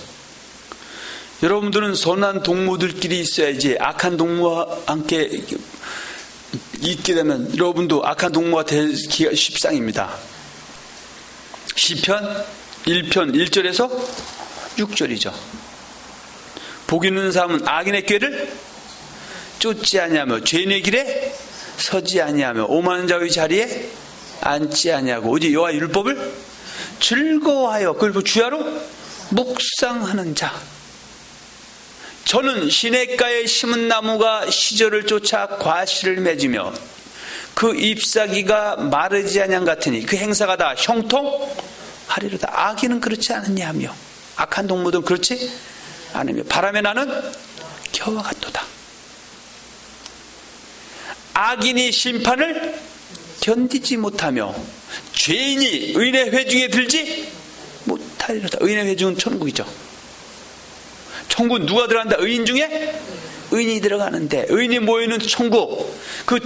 여러분들은 선한 동무들끼리 있어야지 악한 동무와 함께 있게 되면 여러분도 악한 동무가 되기가 십상입니다. 시편 1편 1절에서 6절이죠. 복 있는 사람은 악인의 꾀를 쫓지 아니하며 죄인의 길에 서지 아니하며 오만한 자의 자리에 앉지 아니하고 오직 여호와의 율법을 즐거워하여 그걸 주야로 묵상하는 자. 저는 시냇가에 심은 나무가 시절을 쫓아 과실을 맺으며 그 잎사귀가 마르지 아니한 같으니 그 행사가 다 형통하리로다. 악인은 그렇지 않느냐 하며 악한 동무들은 그렇지 않으며 바람에 나는 겨와 같도다. 악인이 심판을 견디지 못하며 죄인이 의인의 회중에 들지 못하리로다. 의인의 회중은 천국이죠. 천국 누가 들어간다? 의인 중에 의인이 들어가는데 의인이 모이는 천국, 그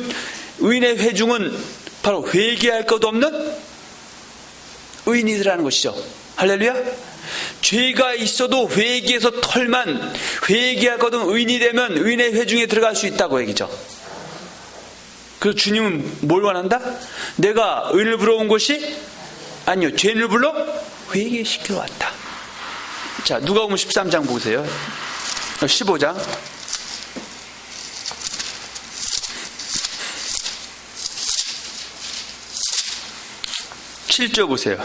의인의 회중은 바로 회개할 것 없는 의인이 들어가는 것이죠. 할렐루야. 죄가 있어도 회개해서 털만 회개할 것 없는 의인이 되면 의인의 회중에 들어갈 수 있다고 얘기죠. 그래서 주님은 뭘 원한다? 내가 의인을 부러운 것이 아니요, 죄인을 불러 회개시키러 왔다. 자, 누가복음 13장 보세요. 15장 7절 보세요.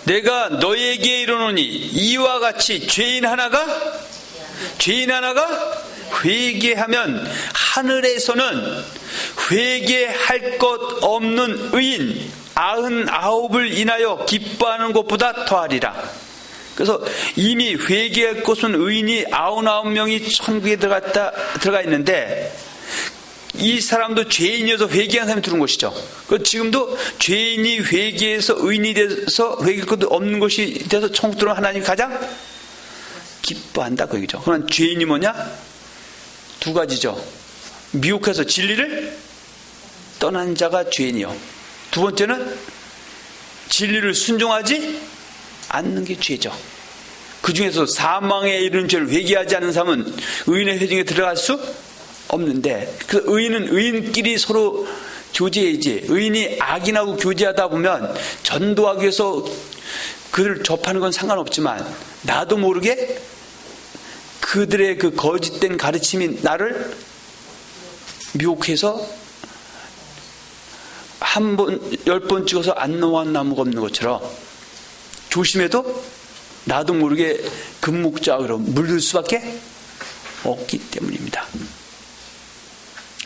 내가 너에게 이르노니 이와 같이 죄인 하나가 회개하면 하늘에서는 회개할 것 없는 의인 99을 인하여 기뻐하는 것보다 더하리라. 그래서 이미 회개할 것은 의인이 99명이 천국에 들어가 있는데 이 사람도 죄인이어서 회개한 사람이 들어온 것이죠. 지금도 죄인이 회개해서 의인이 돼서 회개할 것도 없는 것이 돼서 천국 들어온 하나님이 가장 기뻐한다 그 얘기죠. 그러나 죄인이 뭐냐? 두 가지죠. 미혹해서 진리를 떠난 자가 죄인이요. 두 번째는 진리를 순종하지 않는 게 죄죠. 그 중에서 사망에 이르는 죄를 회개하지 않는 사람은 의인의 회중에 들어갈 수 없는데, 그 의인은 의인끼리 서로 교제해야지. 의인이 악인하고 교제하다 보면 전도하기 위해서 그들을 접하는 건 상관없지만 나도 모르게 그들의 그 거짓된 가르침이 나를 미혹해서 한 번, 10번 찍어서 안 놓은 나무가 없는 것처럼 조심해도 나도 모르게 금목자로 물들 수밖에 없기 때문입니다.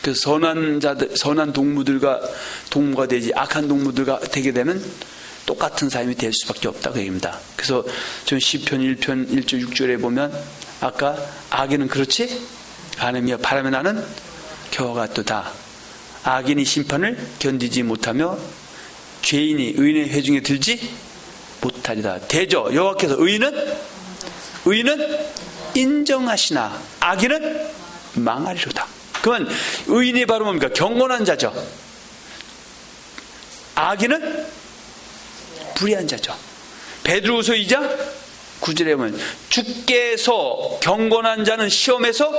그래서 선한 자들, 선한 동무가 되지 악한 동무들과 되게 되면 똑같은 삶이 될 수밖에 없다 그 얘기입니다. 그래서 전 시편 1편 1절 6절에 보면 아까 악인은 그렇지 않으며 바람에 나는 겨와 같도다. 악인이 심판을 견디지 못하며 죄인이 의인의 회중에 들지 못하리다. 대저 여호와께서 의인은 인정하시나 악인은 망하리로다. 그러면 의인이 바로 뭡니까? 경건한 자죠. 악인은 불의한 자죠. 베드로후서 2장 9절에 보면 주께서 경건한 자는 시험에서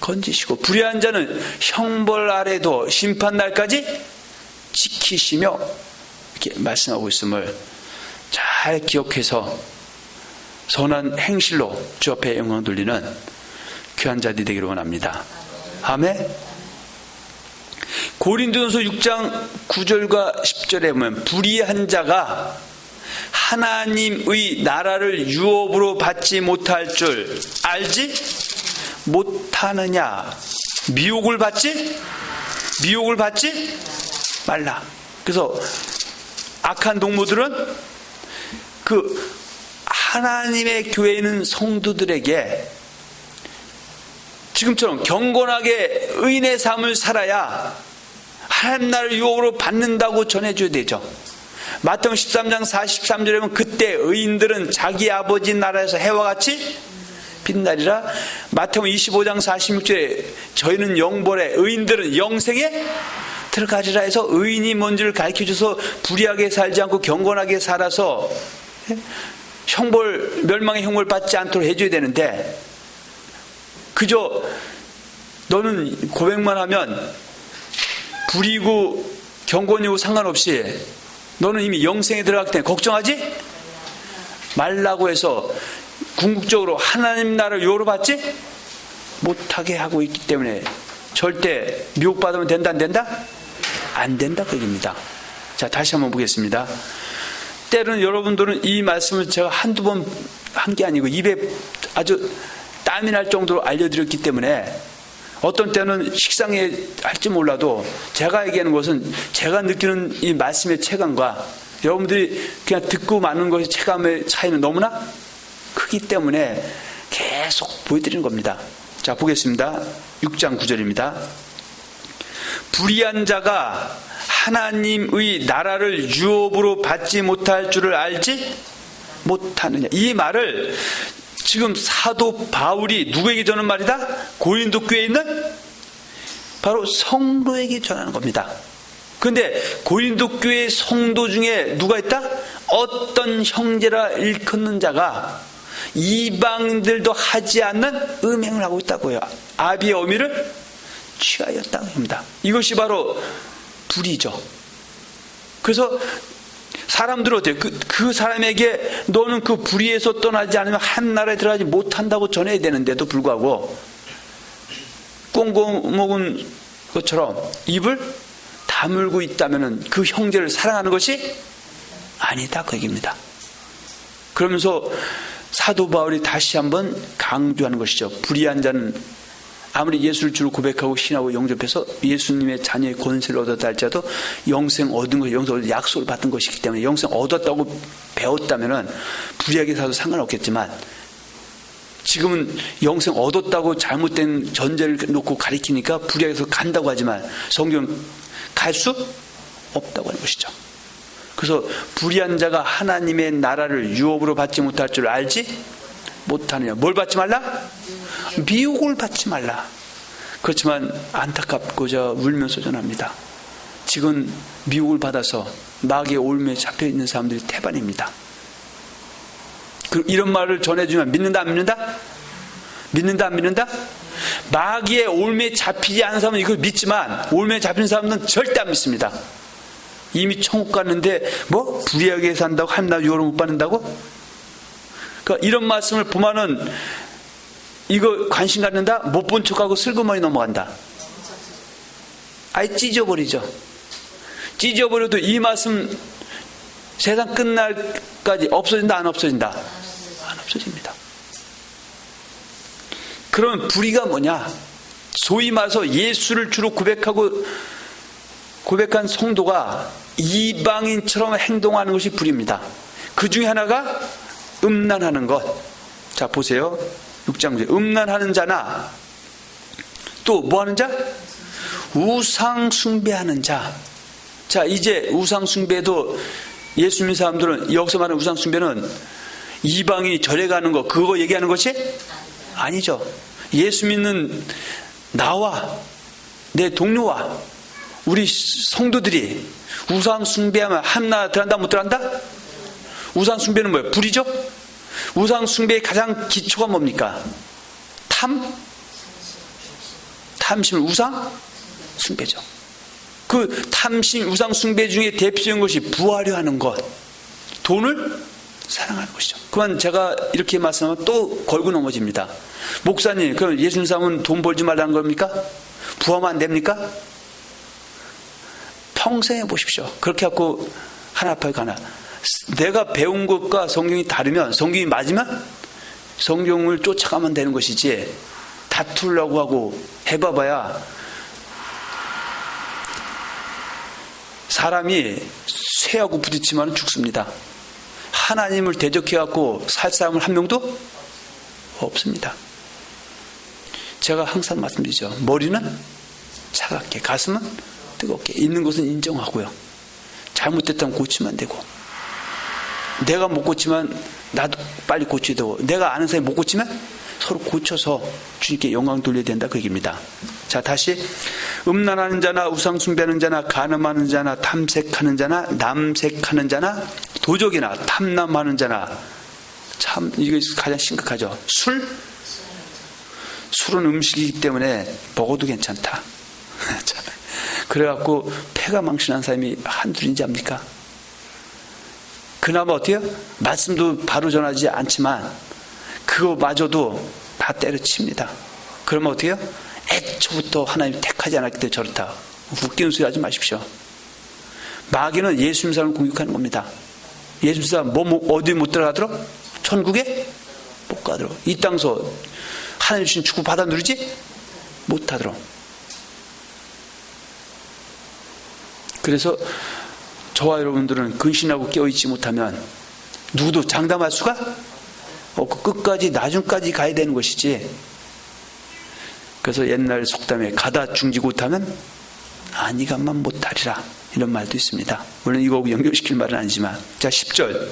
건지시고 불의한 자는 형벌 아래도 심판날까지 지키시며 이렇게 말씀하고 있음을 잘 기억해서 선한 행실로 주 앞에 영광 돌리는 귀한 자들이 되기를 원합니다. 아멘. 고린도전서 6장 9절과 10절에 보면 불의한 자가 하나님의 나라를 유업으로 받지 못할 줄 알지 못하느냐. 미혹을 받지 말라. 그래서 악한 동무들은 그 하나님의 교회에 있는 성도들에게 지금처럼 경건하게 의인의 삶을 살아야 하나님 나라를 유혹으로 받는다고 전해줘야 되죠. 마태복음 13장 43절에 보면 그때 의인들은 자기 아버지 나라에서 해와 같이 빛나리라. 마태복음 25장 46절에 저희는 영벌에 의인들은 영생에 들어가리라 해서 의인이 뭔지를 가르쳐줘서 불의하게 살지 않고 경건하게 살아서 멸망의 형벌 받지 않도록 해줘야 되는데 그저 너는 고백만 하면 불이고 경건이고 상관없이 너는 이미 영생에 들어갔기 때문에 걱정하지 말라고 해서 궁극적으로 하나님 나라를 유혹으로 받지 못하게 하고 있기 때문에 절대 미혹받으면 된다 안 된다? 안 된다 그 얘기입니다. 자, 다시 한번 보겠습니다. 때로는 여러분들은 이 말씀을 제가 한두 번 한 게 아니고 입에 아주 땀이 날 정도로 알려드렸기 때문에 어떤 때는 식상해 할지 몰라도 제가 얘기하는 것은 제가 느끼는 이 말씀의 체감과 여러분들이 그냥 듣고 마는 것의 체감의 차이는 너무나 크기 때문에 계속 보여드리는 겁니다. 자, 보겠습니다. 6장 9절입니다. 불의한 자가 하나님의 나라를 유업으로 받지 못할 줄을 알지 못하느냐. 이 말을 지금 사도 바울이 누구에게 전하는 말이다? 고린도 교회에 있는 바로 성도에게 전하는 겁니다. 그런데 고린도 교회 성도 중에 누가 있다? 어떤 형제라 일컫는 자가 이방들도 하지 않는 음행을 하고 있다고요. 아비의 어미를 취하였다고 합니다. 이것이 바로 불의죠. 그래서 사람들은 어때요? 그 사람에게 너는 그 불의에서 떠나지 않으면 한 나라에 들어가지 못한다고 전해야 되는데도 불구하고 꽁꽁 먹은 것처럼 입을 다물고 있다면 그 형제를 사랑하는 것이 아니다 그 얘기입니다. 그러면서 사도 바울이 다시 한번 강조하는 것이죠. 불의한 자는 아무리 예수를 주로 고백하고 신하고 영접해서 예수님의 자녀의 권세를 얻었다 할지라도 영생 얻은 것, 영생 약속을 받은 것이기 때문에 영생 얻었다고 배웠다면 불의하게 살아도 상관없겠지만 지금은 영생 얻었다고 잘못된 전제를 놓고 가리키니까 불의하게 해서 간다고 하지만 성경은 갈 수 없다고 하는 것이죠. 그래서 불의한 자가 하나님의 나라를 유업으로 받지 못할 줄 알지 못하느냐. 뭘 받지 말라? 미혹을 받지 말라. 그렇지만 안타깝고자 울면서 전합니다. 지금 미혹을 받아서 마귀의 올무에 잡혀있는 사람들이 태반입니다. 이런 말을 전해주면 믿는다 안 믿는다? 믿는다 안 믿는다? 마귀의 올무에 잡히지 않은 사람은 이걸 믿지만 올무에 잡힌 사람은 절대 안 믿습니다. 이미 천국 갔는데 뭐 불의하게 산다고 하나님 나라 유업을 못 받는다고? 그러니까 이런 말씀을 보면은 이거 관심 갖는다? 못 본 척하고 슬그머니 넘어간다. 아예 찢어버리죠. 찢어버려도 이 말씀 세상 끝날까지 없어진다 안 없어진다? 안 없어집니다. 그러면 불의가 뭐냐? 소위 말해서 예수를 주로 고백한 성도가 이방인처럼 행동하는 것이 불의입니다. 그 중에 하나가 음란하는 것. 자, 보세요. 6장 9절. 음란하는 자나 또 뭐하는 자? 우상 숭배하는 자. 자, 이제 우상 숭배도 예수 믿는 사람들은 여기서 말하는 우상 숭배는 이방인이 절에 가는 거 그거 얘기하는 것이 아니죠. 예수 믿는 나와 내 동료와 우리 성도들이 우상 숭배하면 하나 들어간다 못 들어간다? 우상 숭배는 뭐예요? 불이죠? 우상 숭배의 가장 기초가 뭡니까? 탐심, 우상 숭배죠. 그 탐심, 우상 숭배 중에 대표적인 것이 부하려 하는 것, 돈을 사랑하는 것이죠. 그만 제가 이렇게 말씀하면 또 걸고 넘어집니다. 목사님, 그럼 예수님 사람은 돈 벌지 말라는 겁니까? 부하면 안 됩니까? 평생 해보십시오. 그렇게 하고 하나 앞에 가나. 내가 배운 것과 성경이 다르면, 성경이 맞으면 성경을 쫓아가면 되는 것이지, 다투려고 하고 해봐봐야 사람이 쇠하고 부딪히면 죽습니다. 하나님을 대적해갖고 살 사람은 한 명도 없습니다. 제가 항상 말씀드리죠. 머리는 차갑게, 가슴은 뜨겁게, 있는 것은 인정하고요. 잘못됐다면 고치면 되고, 내가 못 고치면 나도 빨리 고쳐야 되고, 내가 아는 사람이 못 고치면 서로 고쳐서 주님께 영광 돌려야 된다, 그 얘기입니다. 자, 다시. 음란하는 자나 우상 숭배하는 자나 간음하는 자나 탐색하는 자나 남색하는 자나 도적이나 탐남하는 자나, 참 이게 가장 심각하죠. 술은 음식이기 때문에 먹어도 괜찮다. 그래갖고 폐가 망신한 사람이 한둘인지 압니까? 그나마 어때요? 말씀도 바로 전하지 않지만 그거마저도 다 때려칩니다. 그러면 어떻게 해요? 애초부터 하나님 택하지 않았기 때문에 저렇다. 웃기는 소리 하지 마십시오. 마귀는 예수님 사람을 공격하는 겁니다. 예수님 사람 어디 못 들어가더라? 천국에 못 가더라. 이 땅서 하나님 주신 축복 받아 누리지 못하더라. 그래서 저와 여러분들은 근신하고 깨어있지 못하면 누구도 장담할 수가 없고 끝까지 나중까지 가야 되는 것이지. 그래서 옛날 속담에 가다 중지 못하면 아니간만 못하리라, 이런 말도 있습니다. 물론 이거하고 연결시킬 말은 아니지만. 자, 10절.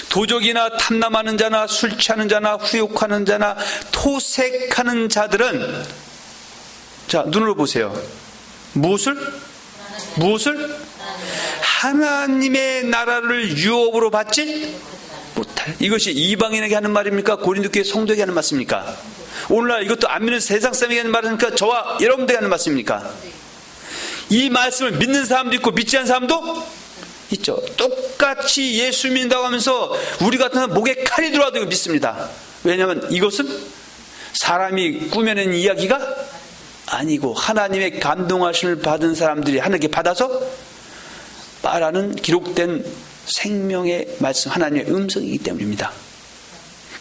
도적이나 탐남하는 자나 술 취하는 자나 후욕하는 자나 토색하는 자들은, 자, 눈으로 보세요. 무엇을? 하나님의 나라를 유업으로 받지 못할. 이것이 이방인에게 하는 말입니까? 고린도 교회 성도에게 하는 말씀입니까? 오늘날 이것도 안 믿는 세상 사람에게 하는 말입니까? 저와 여러분들에게 하는 말씀입니까? 이 말씀을 믿는 사람도 있고 믿지 않는 사람도 있죠. 똑같이 예수 믿는다고 하면서 우리 같은 사람 목에 칼이 들어와도 믿습니다. 왜냐하면 이것은 사람이 꾸며낸 이야기가 아니고 하나님의 감동하심을 받은 사람들이 하나님께 받아서 말하는 기록된 생명의 말씀, 하나님의 음성이기 때문입니다.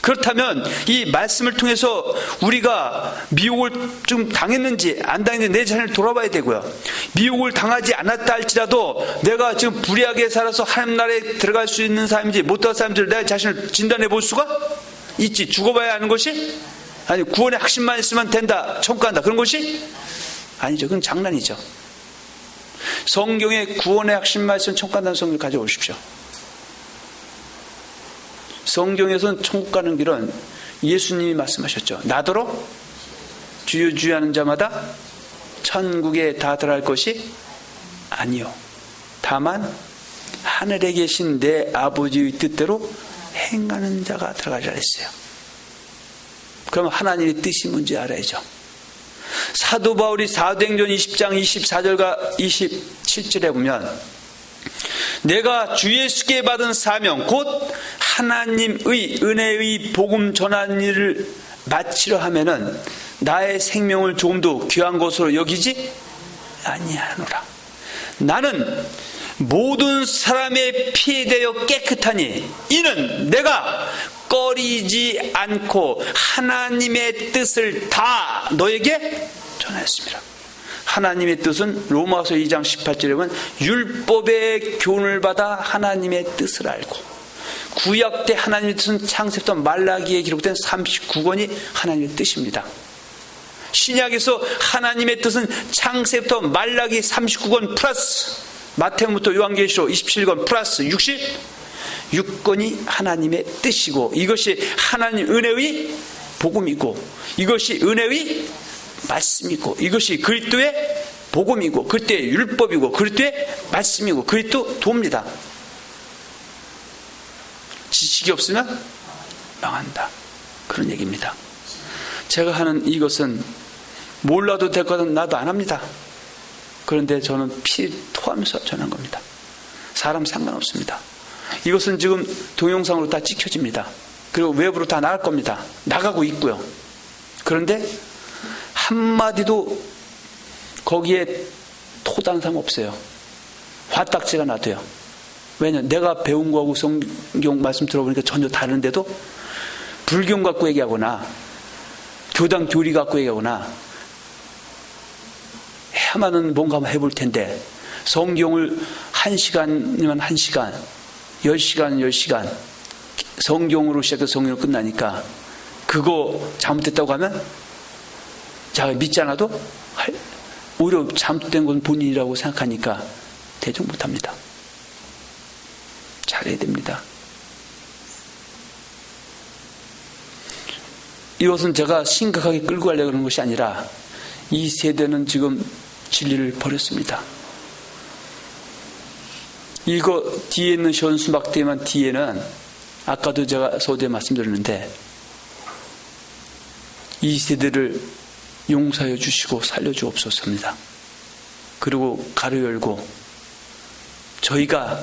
그렇다면 이 말씀을 통해서 우리가 미혹을 좀 당했는지 안 당했는지 내 자신을 돌아봐야 되고요. 미혹을 당하지 않았다 할지라도 내가 지금 불의하게 살아서 하나님 나라에 들어갈 수 있는 사람인지 못 들어갈 사람인지 내 자신을 진단해 볼 수가 있지. 죽어봐야 하는 것이, 아니 구원의 확신만 있으면 된다, 천국 간다, 그런 것이 아니죠. 그건 장난이죠. 성경에 구원의 확신만 있으면 천국 간다는 성경을 가져오십시오. 성경에서는 천국 가는 길은 예수님이 말씀하셨죠. 나더러 주여 주여 하는 자마다 천국에 다 들어갈 것이 아니요, 다만 하늘에 계신 내 아버지의 뜻대로 행하는 자가 들어가리라 했어요. 그럼 하나님의 뜻이 뭔지 알아야죠. 사도 바울이 사도행전 20장 24절과 27절에 보면 내가 주 예수께 받은 사명 곧 하나님의 은혜의 복음 전하는 일을 마치려 하면은 나의 생명을 조금도 귀한 것으로 여기지 아니하노라. 나는 모든 사람의 피에 대하여 깨끗하니 이는 내가 꺼리지 않고 하나님의 뜻을 다 너에게 전하였습니다. 하나님의 뜻은 로마서 2장 18절에 보면 율법의 교훈을 받아 하나님의 뜻을 알고, 구약 때 하나님의 뜻은 창세부터 말라기에 기록된 39권이 하나님의 뜻입니다. 신약에서 하나님의 뜻은 창세부터 말라기 39권 플러스 마태복음부터 요한계시록 27권 플러스 66권이 하나님의 뜻이고, 이것이 하나님 은혜의 복음이고, 이것이 은혜의 말씀이고, 이것이 그리스도의 복음이고, 그리스도의 율법이고, 그리스도의 말씀이고, 그리스도 도입니다. 지식이 없으면 망한다, 그런 얘기입니다. 제가 하는 이것은 몰라도 될 것은 나도 안 합니다. 그런데 저는 피 토하면서 전한 겁니다. 사람 상관없습니다. 이것은 지금 동영상으로 다 찍혀집니다. 그리고 외부로 다 나갈 겁니다. 나가고 있고요. 그런데 한마디도 거기에 토다는 사람 없어요. 화딱지가 나도요. 왜냐, 내가 배운 거하고 성경 말씀 들어보니까 전혀 다른데도 불경 갖고 얘기하거나 교당 교리 갖고 얘기하거나 해야만은 뭔가 한번 해볼 텐데, 성경을 1시간이면 1시간, 10시간 10시간 성경으로 시작해서 성경으로 끝나니까 그거 잘못됐다고 하면 자가 믿지 않아도 오히려 잘못된 건 본인이라고 생각하니까 대충 못합니다. 잘해야 됩니다. 이것은 제가 심각하게 끌고 가려고 하는 것이 아니라 이 세대는 지금 진리를 버렸습니다. 이거 뒤에 있는 현수막대만 뒤에는 아까도 제가 서두에 말씀드렸는데 이 세대를 용서해 주시고 살려주옵소서입니다. 그리고 가로 열고 저희가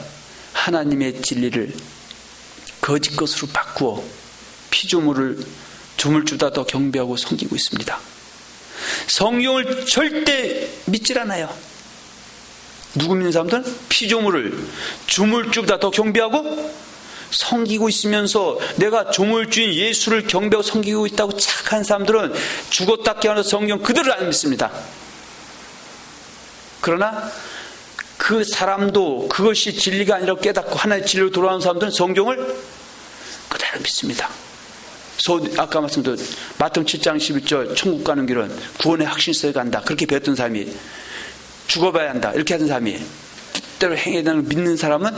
하나님의 진리를 거짓 것으로 바꾸어 피조물을 조물주다 더 경배하고 섬기고 있습니다. 성경을 절대 믿질 않아요. 누구 믿는 사람들은 피조물을 조물주보다 더 경배하고 섬기고 있으면서 내가 조물주인 예수를 경배하고 섬기고 있다고 착한 사람들은 죽었다 깨어나서 성경 그대로 안 믿습니다. 그러나 그 사람도 그것이 진리가 아니라고 깨닫고 하나의 진리로 돌아오는 사람들은 성경을 그대로 믿습니다. 아까 말씀드린 마태복음 7장 11절 천국 가는 길은 구원의 확신서에 간다. 그렇게 배웠던 사람이 죽어봐야 한다. 이렇게 하던 사람이 뜻대로 행해야 되는 걸 믿는 사람은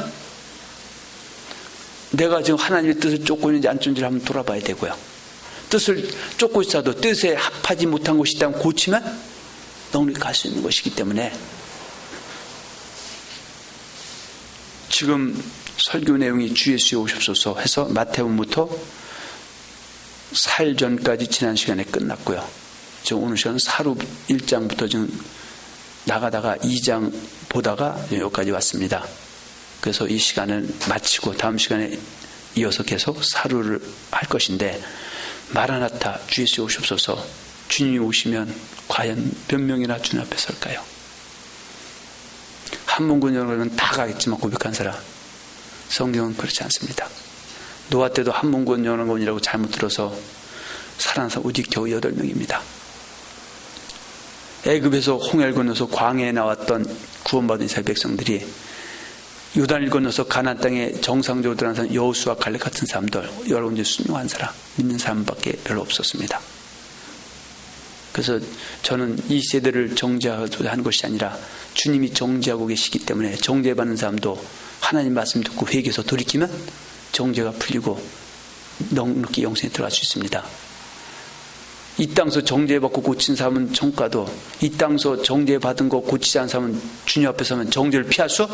내가 지금 하나님의 뜻을 쫓고 있는지 안 쫓는지 한번 돌아봐야 되고요. 뜻을 쫓고 있어도 뜻에 합하지 못한 것이 있다면 고치면 넉넉히 갈 수 있는 것이기 때문에 지금 설교 내용이 주 예수여 오십소서 해서 마태복음부터 살 전까지 지난 시간에 끝났고요. 지금 오늘 시간은 사루 1장부터 지금 나가다가 2장 보다가 여기까지 왔습니다. 그래서 이 시간을 마치고 다음 시간에 이어서 계속 사루를 할 것인데, 마라나타 주 예수 오십소서, 주님이 오시면 과연 몇 명이나 주님 앞에 설까요? 한문군 여러분은 다 가겠지만 고백한 사람, 성경은 그렇지 않습니다. 노아 때도 한문군 여러분이라고 잘못 들어서 살아난 사람 오직 겨우 8명입니다. 애굽에서 홍해를 건너서 광야에 나왔던 구원받은 이스라엘 백성들이 요단을 건너서 가나안 땅에 정상적으로 들어간 사람, 여호수아 갈렙 같은 사람들, 여러분 이제 순종한 사람, 믿는 사람밖에 별로 없었습니다. 그래서 저는 이 세대를 정죄하는 것이 아니라 주님이 정죄하고 계시기 때문에 정죄받는 사람도 하나님 말씀 듣고 회개해서 돌이키면 정죄가 풀리고 넉넉히 영생에 들어갈 수 있습니다. 이 땅에서 정죄받고 고친 사람은 천가도, 이 땅에서 정죄받은 거 고치지 않은 사람은 주님 앞에 서면 정죄를 피할 수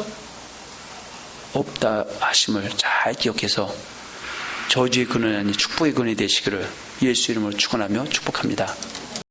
없다 하심을 잘 기억해서 저주의 근원이 아닌 축복의 근원이 되시기를 예수 이름으로 축원하며 축복합니다.